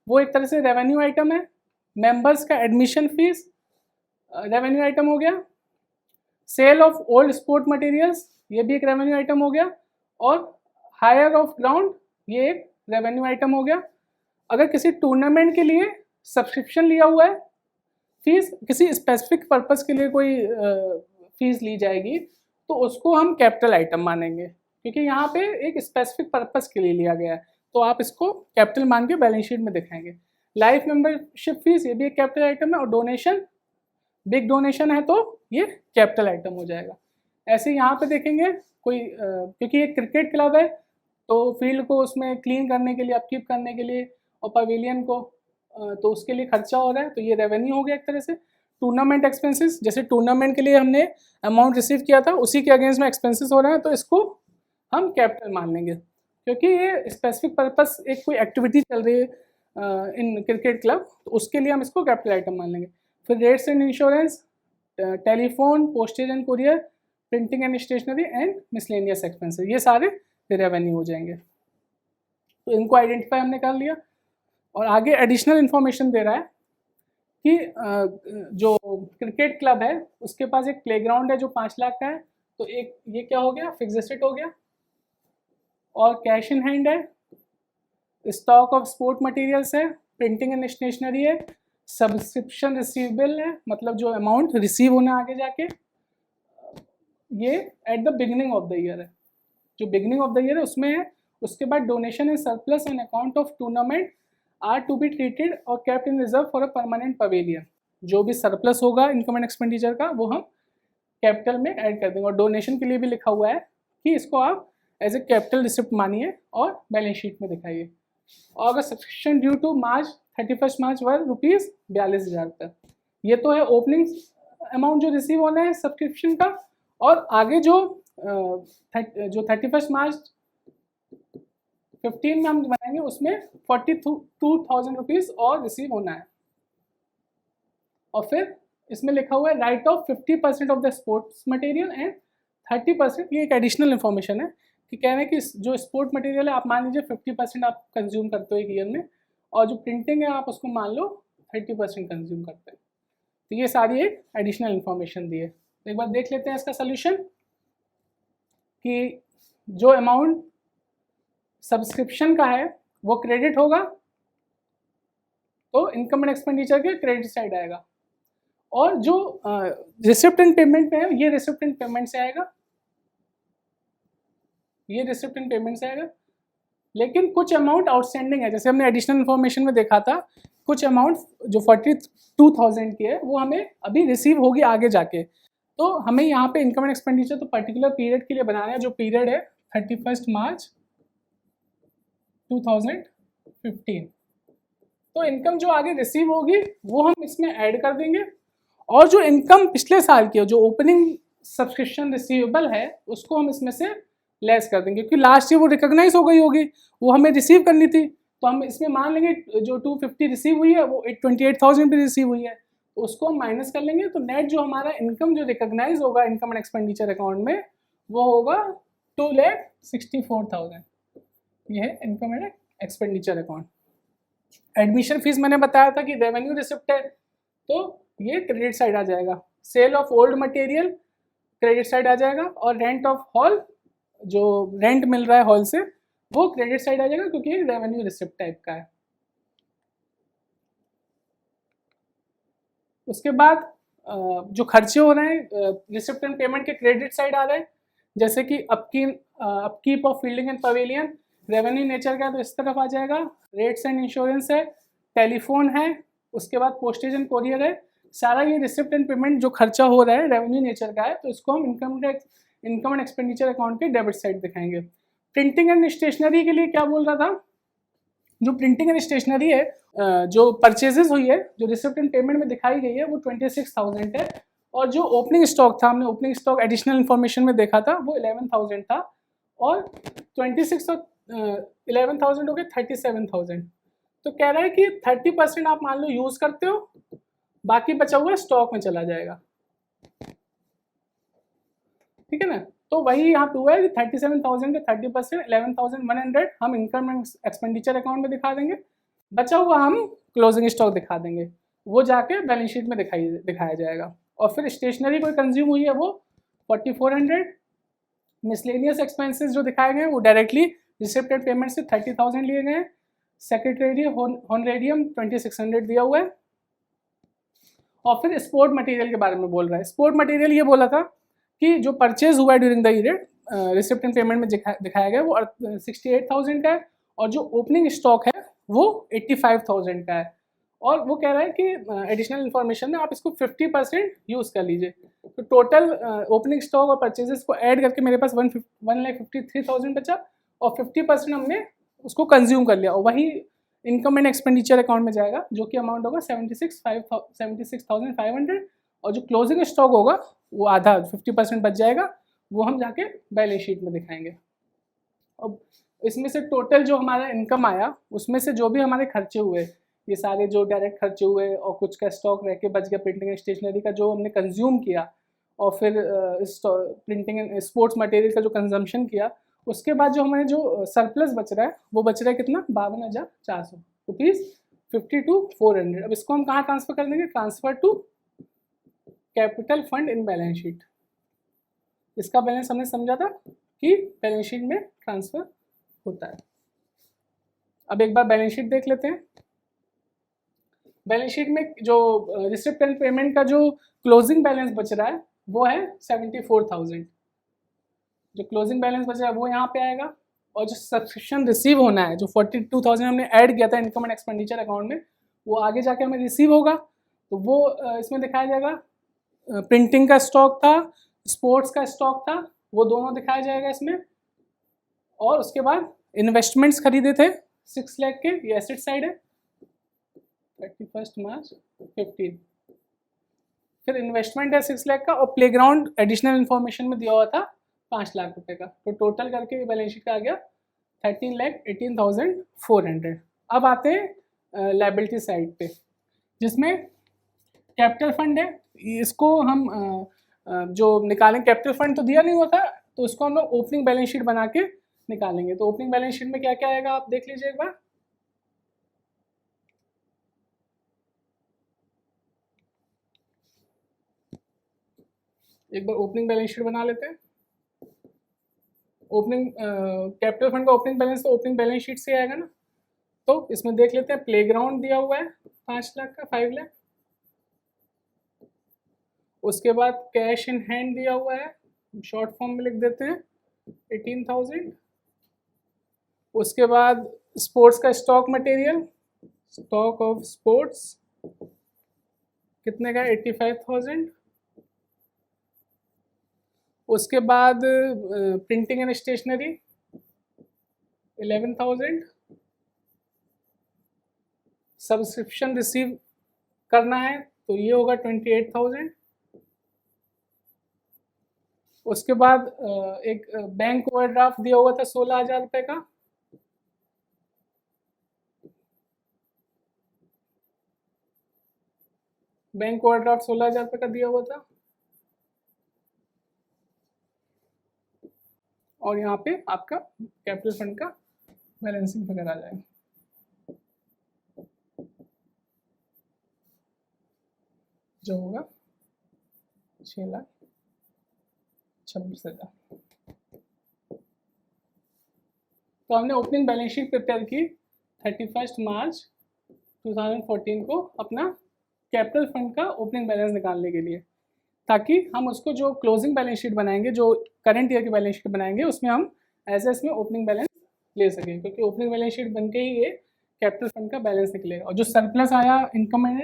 Speaker 3: वो एक तरह से रेवेन्यू आइटम है। मेंबर्स का एडमिशन फीस रेवेन्यू आइटम हो गया। Sale of old sport materials ये भी एक रेवेन्यू आइटम हो गया। और हायर ऑफ ग्राउंड ये एक रेवेन्यू आइटम हो गया। अगर किसी टूर्नामेंट के लिए सब्सक्रिप्शन लिया हुआ है, फीस किसी स्पेसिफिक पर्पस के लिए कोई फीस ली जाएगी, तो उसको हम कैपिटल आइटम मानेंगे, क्योंकि यहाँ पे एक स्पेसिफिक पर्पस के लिए लिया गया है, तो आप इसको कैपिटल मान के बैलेंस शीट में दिखाएंगे। लाइफ मेंबरशिप फीस ये भी एक कैपिटल आइटम है, और डोनेशन, बिग डोनेशन है तो ये कैपिटल आइटम हो जाएगा। ऐसे यहाँ पे देखेंगे कोई क्योंकि ये क्रिकेट क्लब है, तो फील्ड को उसमें क्लीन करने के लिए, अपकीप करने के लिए, और पवेलियन को तो उसके लिए खर्चा हो रहा है, तो ये रेवेन्यू हो गया एक तरह से। टूर्नामेंट एक्सपेंसेस, जैसे टूर्नामेंट के लिए हमने अमाउंट रिसीव किया था, उसी के अगेंस्ट में एक्सपेंसेस हो रहे हैं, तो इसको हम कैपिटल मान लेंगे, क्योंकि ये स्पेसिफिक पर्पस एक कोई एक्टिविटी चल रही है इन क्रिकेट क्लब, तो उसके लिए हम इसको कैपिटल आइटम मान लेंगे। फिर rates and insurance, telephone, postage and courier, printing and stationery and miscellaneous expenses, ये सारे रेवेन्यू हो जाएंगे। तो इनको आइडेंटिफाई हमने कर लिया। और आगे एडिशनल इन्फॉर्मेशन दे रहा है कि जो क्रिकेट क्लब है उसके पास एक प्लेग्राउंड है जो 5 लाख का है, तो एक ये क्या हो गया, फिक्स एसेट हो गया। और कैश इन हैंड है, स्टॉक ऑफ स्पोर्ट मटेरियल्स है, प्रिंटिंग एंड स्टेशनरी है, सब्सक्रिप्शन रिसीवेबल है, मतलब जो अमाउंट रिसीव होना आगे जाके, ये at the beginning of the year है, जो बिगिनिंग ऑफ द ईयर है उसमें है। उसके बाद donation and surplus on account of tournament are to be treated और kept in reserve for a permanent pavilion. जो भी सरप्लस होगा इनकम एंड एक्सपेंडिचर का, वो हम कैपिटल में ऐड कर देंगे। और डोनेशन के लिए भी लिखा हुआ है कि इसको आप एज ए कैपिटल रिसिप्ट मानिए और बैलेंस शीट में दिखाइए। और अगर सब्सक्रिप्शन ड्यू टू मार्च 31 मार्च वर ₹42,000 तक, ये तो है ओपनिंग अमाउंट जो रिसीव होना है सब्सक्रिप्शन का। और आगे जो 31 मार्च 15 में हम बनाएंगे उसमें 42,000 रुपीज़ और रिसीव होना है। और फिर इसमें लिखा हुआ है right of 50% of the sports material and 30%, ये एक एडिशनल इन्फॉर्मेशन है कि कह रहे हैं कि जो स्पोर्ट मटेरियल है आप मान लीजिए 50% आप कंज्यूम करते हो एक ईयर में, और जो प्रिंटिंग है आप उसको मान लो 30% कंज्यूम करते हैं। तो ये सारी एक एडिशनल इन्फॉर्मेशन दी है। तो एक बार देख लेते हैं इसका सोल्यूशन कि जो अमाउंट सब्सक्रिप्शन का है वो क्रेडिट होगा, तो इनकम एंड एक्सपेंडिचर के क्रेडिट साइड आएगा। और जो रिसिप्ट एंड पेमेंट में है, ये रिसिप्ट एंड पेमेंट से आएगा, ये रिसिप्ट एंड पेमेंट से आएगा। लेकिन कुछ अमाउंट आउटस्टैंडिंग है, जैसे हमने एडिशनल इन्फॉर्मेशन में देखा था, कुछ अमाउंट जो 42,000 की है वो हमें अभी रिसीव होगी आगे जाके। तो हमें यहाँ पे इनकम एंड एक्सपेंडिचर तो पर्टिकुलर पीरियड के लिए बनाना है, जो पीरियड है 31 मार्च 2015। तो इनकम जो आगे रिसीव होगी वो हम इसमें ऐड कर देंगे, और जो इनकम पिछले साल की जो ओपनिंग सब्सक्रिप्शन रिसीवेबल है उसको हम इसमें से लेस कर देंगे, क्योंकि लास्ट ईयर वो रिकॉग्नाइज हो गई होगी, वो हमें रिसीव करनी थी। तो हम इसमें मान लेंगे जो 250 रिसीव हुई है वो 28,000 भी रिसीव हुई है, तो उसको हम माइनस कर लेंगे। तो नेट जो हमारा इनकम जो रिकॉग्नाइज होगा इनकम एंड एक्सपेंडिचर अकाउंट में वो होगा 2,64,000। ये है income and expenditure account. Admission fees मैंने बताया था कि रेवेन्यू रिसिप्ट है, तो ये क्रेडिट साइड आ जाएगा। Sale of old material credit side आ जाएगा, और रेंट ऑफ हॉल, जो रेंट मिल रहा है हॉल से, वो क्रेडिट साइड आ जाएगा, क्योंकि रेवेन्यू रिसिप्ट टाइप का है। उसके बाद जो खर्चे हो रहे हैं रिसिप्ट एंड पेमेंट के क्रेडिट साइड आ रहे हैं, जैसे कि upkeep of fielding and pavilion revenue nature का, तो इस तरफ आ जाएगा। रेट्स एंड इंश्योरेंस है, टेलीफोन है, उसके बाद पोस्टेज एंड कोरियर है। सारा ये रिसिप्ट एंड पेमेंट जो खर्चा हो रहा है रेवेन्यू नेचर का है, तो इसको हम इनकम एंड एक्सपेंडिचर अकाउंट के डेबिट साइड दिखाएंगे। प्रिंटिंग एंड स्टेशनरी के लिए क्या बोल रहा था, जो प्रिंटिंग एंड स्टेशनरी है, जो परचेजेस हुई है, जो रिसिप्ट एंड पेमेंट में दिखाई गई है, वो 26,000 है। और जो ओपनिंग स्टॉक था, हमने ओपनिंग स्टॉक एडिशनल इन्फॉर्मेशन में देखा था, वो 11,000 था। और 26 और 11,000 हो गए 37,000। तो कह रहा है कि 30% आप मान लो यूज करते हो, बाकी बचा हुआ स्टॉक में चला जाएगा। ठीक है ना, तो वही यहाँ पे हुआ है कि 37,000 के 30% 11,100 हम इनकम एंड एक्सपेंडिचर अकाउंट में दिखा देंगे, बचा हुआ हम क्लोजिंग स्टॉक दिखा देंगे, वो जाके बैलेंस शीट में दिखाया जाएगा। और फिर स्टेशनरी कोई कंज्यूम हुई है वो 4,400। मिसलेनियस एक्सपेंसेस जो दिखाए गए हैं वो डायरेक्टली रिसिप्ट एंड पेमेंट से 30,000 लिए गए हैं। सेक्रेटरी होनरेरियम 2,600 दिया हुआ है। और फिर स्पोर्ट मटेरियल के बारे में बोल रहा है। स्पोर्ट मटेरियल ये बोला था कि जो परचेज हुआ है during the year receipt and payment में दिखाया गया वो 68,000 का है, और जो ओपनिंग स्टॉक है वो 85,000 का है। और वो कह रहा है कि एडिशनल इन्फॉर्मेशन में आप इसको 50% यूज़ कर लीजिए। तो टोटल ओपनिंग स्टॉक और परचेजेस को ऐड करके मेरे पास 1,53,000 बचा, और 50% हमने उसको कंज्यूम कर लिया, और वही इनकम एंड एक्सपेंडिचर अकाउंट में जाएगा, जो कि अमाउंट होगा 76,500। और जो क्लोजिंग स्टॉक होगा वो आधा 50% बच जाएगा, वो हम जाके बैलेंस शीट में दिखाएंगे। अब इसमें से टोटल जो हमारा इनकम आया, उसमें से जो भी हमारे खर्चे हुए, ये सारे जो डायरेक्ट खर्चे हुए, और कुछ का स्टॉक रह के बच गया प्रिंटिंग एंड स्टेशनरी का जो हमने कंज्यूम किया, और फिर प्रिंटिंग एंड स्पोर्ट्स मटेरियल का जो कंजम्पशन किया, उसके बाद जो हमारे जो सरप्लस बच रहा है वो बच रहा है कितना, 52,400 रुपीज़ 52,400। अब इसको हम कहाँ ट्रांसफ़र कर देंगे, transfer to capital fund in balance sheet. इसका बैलेंस हमने समझा था कि बैलेंस शीट में ट्रांसफ़र होता है। अब एक बार बैलेंस शीट देख लेते हैं। बैलेंस शीट में जो रिसिप्ट एंड पेमेंट का जो क्लोजिंग बैलेंस बच रहा है वो है 74,000। जो क्लोजिंग बैलेंस बच रहा है वो यहाँ पे आएगा, और जो सब्सक्रिप्शन रिसीव होना है, जो 42,000 हमने ऐड किया था इनकम एंड एक्सपेंडिचर अकाउंट में, वो आगे जाके हमें रिसीव होगा, तो वो इसमें दिखाया जाएगा। प्रिंटिंग का स्टॉक था, स्पोर्ट्स का स्टॉक था, वो दोनों दिखाया जाएगा इसमें। और उसके बाद इन्वेस्टमेंट्स खरीदे थे 6 लाख के, ये एसेट साइड है 31 मार्च 15। फिर इन्वेस्टमेंट है 6 लाख का, और प्लेग्राउंड एडिशनल इन्फॉर्मेशन में दिया हुआ था 5 लाख रुपए का। तो टोटल करके बैलेंस शीट का आ गया 13,18,400। अब आते हैं लायबिलिटी साइड पे, जिसमें कैपिटल फंड है। इसको हम जो निकालें, कैपिटल फंड तो दिया नहीं हुआ था, तो उसको हम लोग ओपनिंग बैलेंस शीट बना के निकालेंगे। तो ओपनिंग बैलेंस शीट में क्या क्या आएगा आप देख लीजिए एक बार। एक बार ओपनिंग बैलेंस शीट बना लेते हैं। ओपनिंग कैपिटल फंड का ओपनिंग बैलेंस तो ओपनिंग बैलेंस शीट से आएगा ना। तो इसमें देख लेते हैं, प्लेग्राउंड दिया हुआ है 5 लाख का, 5 लाख। उसके बाद कैश इन हैंड दिया हुआ है, शॉर्ट फॉर्म में लिख देते हैं 18,000। उसके बाद स्पोर्ट्स का stock material, stock of sports कितने का, 85,000। उसके बाद printing and stationery 11,000। Subscription receive करना है तो ये होगा 28,000। उसके बाद एक बैंक ओवरड्राफ्ट दिया हुआ था 16,000 रुपये का। बैंक ओवरड्राफ्ट 16,000 रुपये का दिया हुआ था। और यहाँ पे आपका कैपिटल फंड का बैलेंसिंग फिगर आ जाएगा। जो होगा 6,26,000। तो हमने ओपनिंग बैलेंस शीट प्रिपेयर की 31 मार्च 2014 को अपना कैपिटल फंड का ओपनिंग बैलेंस निकालने के लिए, ताकि हम उसको जो क्लोजिंग बैलेंस शीट बनाएंगे, जो करंट ईयर की बैलेंस शीट बनाएंगे, उसमें हम एज इसमें ओपनिंग बैलेंस ले सकें, क्योंकि ओपनिंग बैलेंस शीट बन के ही ये कैपिटल फंड का बैलेंस निकलेगा। और जो सरप्लस आया इनकम एंड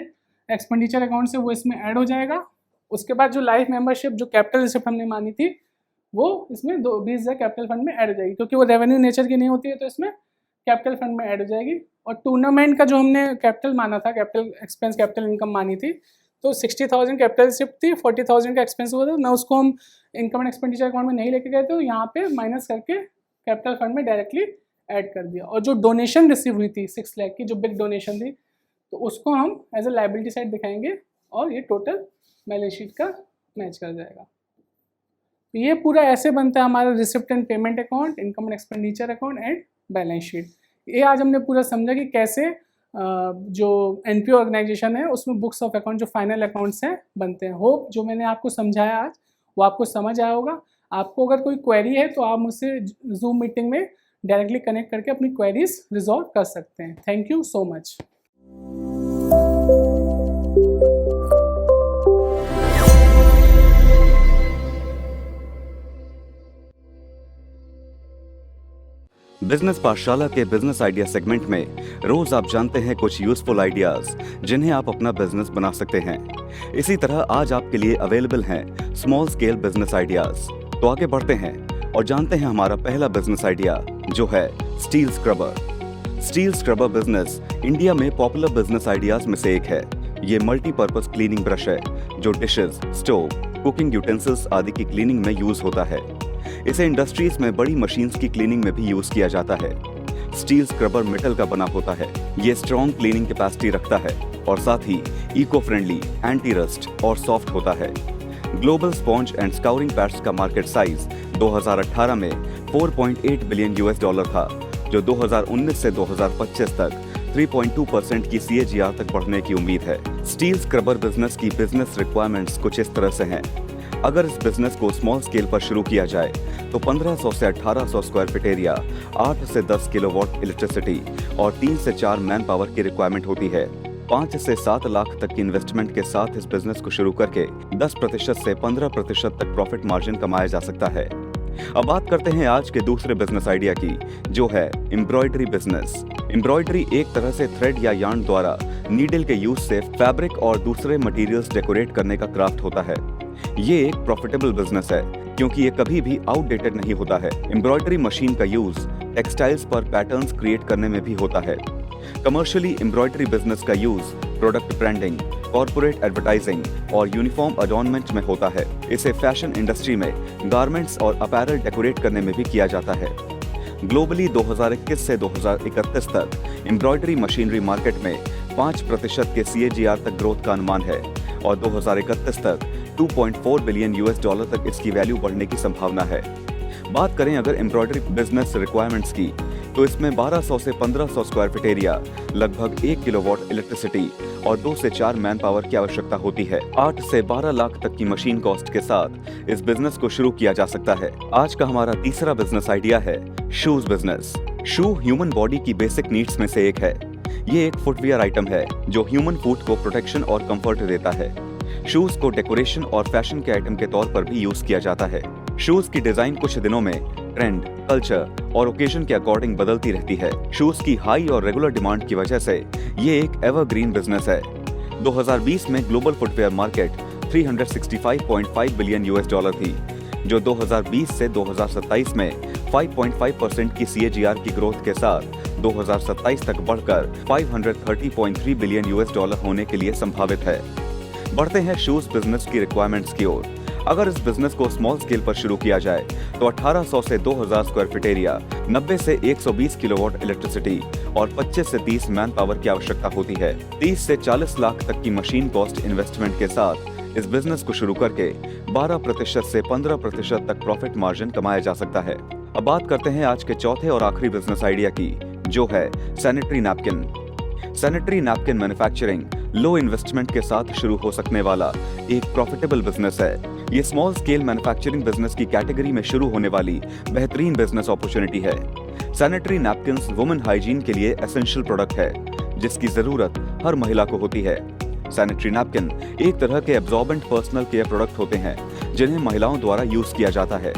Speaker 3: एक्सपेंडिचर अकाउंट से वो इसमें ऐड हो जाएगा। उसके बाद जो लाइफ मेंबरशिप, जो कैपिटल रिसिप्ट हमने मानी थी, वो इसमें 20,000 कैपिटल फंड में ऐड हो जाएगी, क्योंकि वो रेवेन्यू नेचर की नहीं होती है, तो इसमें कैपिटल फंड में ऐड हो जाएगी। और टूर्नामेंट का जो हमने कैपिटल माना था, कैपिटल एक्सपेंस कैपिटल इनकम मानी थी, तो 60,000 कैपिटल रिसिप्ट थी, 40,000 का एक्सपेंस हुआ था ना, उसको हम इनकम एंड एक्सपेंडिचर अकाउंट में नहीं लेके गए, तो यहाँ पे माइनस करके कैपिटल फंड में डायरेक्टली ऐड कर दिया। और जो डोनेशन रिसीव हुई थी 6 लाख की, जो बिग डोनेशन थी, तो उसको हम एज ए लायबिलिटी साइड दिखाएंगे और ये टोटल बैलेंस शीट का मैच कर जाएगा। तो ये पूरा ऐसे बनता है हमारा receipt and payment account, income and expenditure account and balance sheet. ये आज हमने पूरा समझा कि कैसे जो एनपीओ ऑर्गेनाइजेशन है उसमें बुक्स ऑफ अकाउंट, जो फाइनल अकाउंट्स हैं, बनते हैं। होप जो मैंने आपको समझाया आज वो आपको समझ आया होगा। आपको अगर कोई क्वेरी है तो आप मुझसे जूम मीटिंग में डायरेक्टली कनेक्ट करके अपनी क्वेरीज रिजॉल्व कर सकते हैं। Thank you so much.
Speaker 2: Business पाठशाला के बिजनेस आइडिया सेगमेंट में रोज आप जानते हैं कुछ यूजफुल आइडियाज जिन्हें आप अपना बिजनेस बना सकते हैं। इसी तरह आज आपके लिए अवेलेबल हैं स्मॉल स्केल बिजनेस आइडियाज। तो आगे बढ़ते हैं और जानते हैं हमारा पहला बिजनेस आइडिया, जो है steel scrubber. Steel scrubber business India में पॉपुलर बिजनेस आइडियाज में से एक है। ये मल्टीपर्पज क्लीनिंग ब्रश है जो डिशेस, स्टोव, कुकिंग यूटेंसिल्स आदि की क्लीनिंग में यूज होता है। इसे इंडस्ट्रीज में बड़ी मशीन्स की क्लीनिंग में भी यूज किया जाता है। स्टील स्क्रबर मेटल का बना होता है। ये स्ट्रॉन्ग क्लीनिंग कैपेसिटी रखता है और साथ ही इको फ्रेंडली, एंटी रस्ट और सॉफ्ट होता है। Global sponge and scouring pads का मार्केट साइज 2018 में 4.8 बिलियन $, था, जो 2019 से 2025 तक 3.2% की CAGR तक बढ़ने की उम्मीद है। स्टील स्क्रबर बिजनेस की बिजनेस रिक्वायरमेंट्स कुछ इस तरह से हैं। अगर इस बिजनेस को स्मॉल स्केल पर शुरू किया जाए तो 1500 से 1800 स्क्वायर फीट एरिया, 8 से 10 किलोवाट इलेक्ट्रिसिटी और 3 से 4 मैन पावर की रिक्वायरमेंट होती है। 5 से 7 लाख तक की इन्वेस्टमेंट के साथ इस बिजनेस को शुरू करके 10% से 15% तक प्रॉफिट मार्जिन कमाया जा सकता है। अब बात करते हैं आज के दूसरे बिजनेस आइडिया की, जो है एम्ब्रॉयडरी बिजनेस। एम्ब्रॉयडरी एक तरह से थ्रेड या यार्न द्वारा नीडल के यूज से फैब्रिक और दूसरे मटेरियल्स डेकोरेट करने का क्राफ्ट होता है। ये एक प्रॉफिटेबल बिजनेस है क्योंकि ये कभी भी आउटडेटेड नहीं होता है। एम्ब्रॉयडरी मशीन का यूज टेक्सटाइल्स पर पैटर्न्स क्रिएट करने में भी होता है। कमर्शियली एम्ब्रॉयडरी बिजनेस का use product branding, corporate advertising और यूनिफॉर्म अडॉर्नमेंट में होता है। इसे फैशन इंडस्ट्री में गारमेंट्स और अपैरल डेकोरेट करने में भी किया जाता है। ग्लोबली 2021 से 2031 तक एम्ब्रॉयडरी मशीनरी मार्केट में 5% के CAGR तक ग्रोथ का अनुमान है और 2031 तक 2.4 बिलियन $, तक इसकी वैल्यू बढ़ने की संभावना है। बात करें अगर एम्ब्रॉयडरी बिजनेस रिक्वायरमेंट्स की, तो इसमें 1200 से 1500 स्क्वायर फीट एरिया, लगभग 1 किलोवाट इलेक्ट्रिसिटी और 2 से 4 मैन पावर की आवश्यकता होती है। 8 से 12 लाख तक की मशीन कॉस्ट के साथ इस बिजनेस को शुरू किया जा सकता है। आज का हमारा तीसरा बिजनेस आइडिया है शूज बिजनेस। शू ह्यूमन बॉडी की बेसिक नीड्स में से एक है। ये एक फुटवियर आइटम है जो ह्यूमन फुट को प्रोटेक्शन और कंफर्ट देता है। शूज को डेकोरेशन और फैशन के आइटम के तौर पर भी यूज किया जाता है। शूज की डिजाइन कुछ दिनों में ट्रेंड, कल्चर और ओकेजन के अकॉर्डिंग बदलती रहती है। शूज की हाई और रेगुलर डिमांड की वजह से ये एक एवरग्रीन बिजनेस है। 2020 में ग्लोबल फुटवेयर मार्केट 365.5 बिलियन $, थी, जो 2020 से 2027 में 5.5% की CAGR की ग्रोथ के साथ 2027 तक बढ़कर 530.3 बिलियन $, होने के लिए संभावित है। बढ़ते हैं शूज बिजनेस की रिक्वायरमेंट्स की ओर। अगर इस बिजनेस को स्मॉल स्केल पर शुरू किया जाए तो 1800 से 2000 स्क्वायर फीट एरिया, 90 से 120 किलोवाट इलेक्ट्रिसिटी और 25 से 30 मैन पावर की आवश्यकता होती है। 30 से 40 लाख तक की मशीन कॉस्ट इन्वेस्टमेंट के साथ इस बिजनेस को शुरू करके 12% से 15% तक प्रॉफिट मार्जिन कमाया जा सकता है। अब बात करते हैं आज के चौथे और आखिरी बिजनेस आइडिया की, जो है sanitary napkin. Sanitary napkin manufacturing low investment के साथ शुरू हो सकने वाला एक प्रॉफिटेबल बिजनेस है। ये स्मॉल स्केल मैन्युफैक्चरिंग बिजनेस की कैटेगरी में शुरू होने वाली बेहतरीन बिजनेस अपॉर्चुनिटी है। सैनिटरी नैपकिन्स वुमेन हाइजीन के लिए एसेंशियल प्रोडक्ट है जिसकी जरूरत हर महिला को होती है। सैनिटरी नैपकिन एक तरह के एब्जॉर्बेंट पर्सनल केयर प्रोडक्ट होते हैं जिन्हें महिलाओं द्वारा यूज किया जाता है।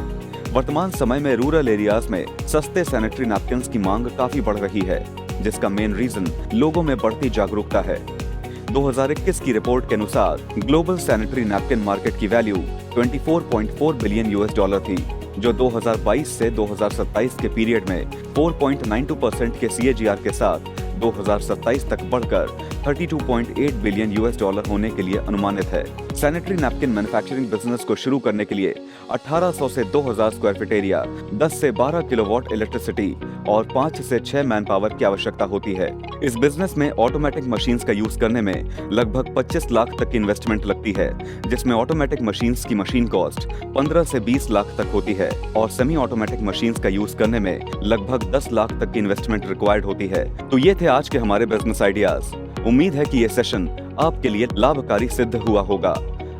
Speaker 2: वर्तमान समय में रूरल एरियाज में सस्ते सैनिटरी नैपकिन्स की मांग काफी बढ़ रही है, जिसका मेन रीजन लोगों में बढ़ती जागरूकता है। 2021 की रिपोर्ट के अनुसार ग्लोबल सैनिटरी नैपकिन मार्केट की वैल्यू 24.4 बिलियन $, थी, जो 2022 से 2027 के पीरियड में 4.92% के CAGR के साथ 2027 तक बढ़कर 32.8 बिलियन $, होने के लिए अनुमानित है। सैनिटरी नैपकिन मैन्युफैक्चरिंग बिजनेस को शुरू करने के लिए 1800 से 2000 स्क्वायर फीट एरिया, 10 से 12 किलोवाट इलेक्ट्रिसिटी और 5 से 6 मैन पावर की आवश्यकता होती है। इस बिजनेस में ऑटोमेटिक मशीन्स का यूज करने में लगभग 25 लाख तक की इन्वेस्टमेंट लगती है, जिसमें ऑटोमेटिक मशीन्स की मशीन कॉस्ट 15 से 20 लाख तक होती है और सेमी ऑटोमेटिक मशीन्स का यूज करने में लगभग 10 लाख तक की इन्वेस्टमेंट रिक्वायर्ड होती है। तो ये थे आज के हमारे बिजनेस आइडियाज। उम्मीद है कि ये सेशन आपके लिए लाभकारी सिद्ध हुआ होगा।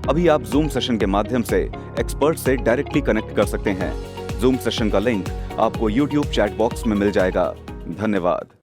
Speaker 2: अभी आप जूम सेशन के माध्यम से एक्सपर्ट से डायरेक्टली कनेक्ट कर सकते हैं। जूम सेशन का लिंक आपको YouTube चैट बॉक्स में मिल जाएगा। धन्यवाद।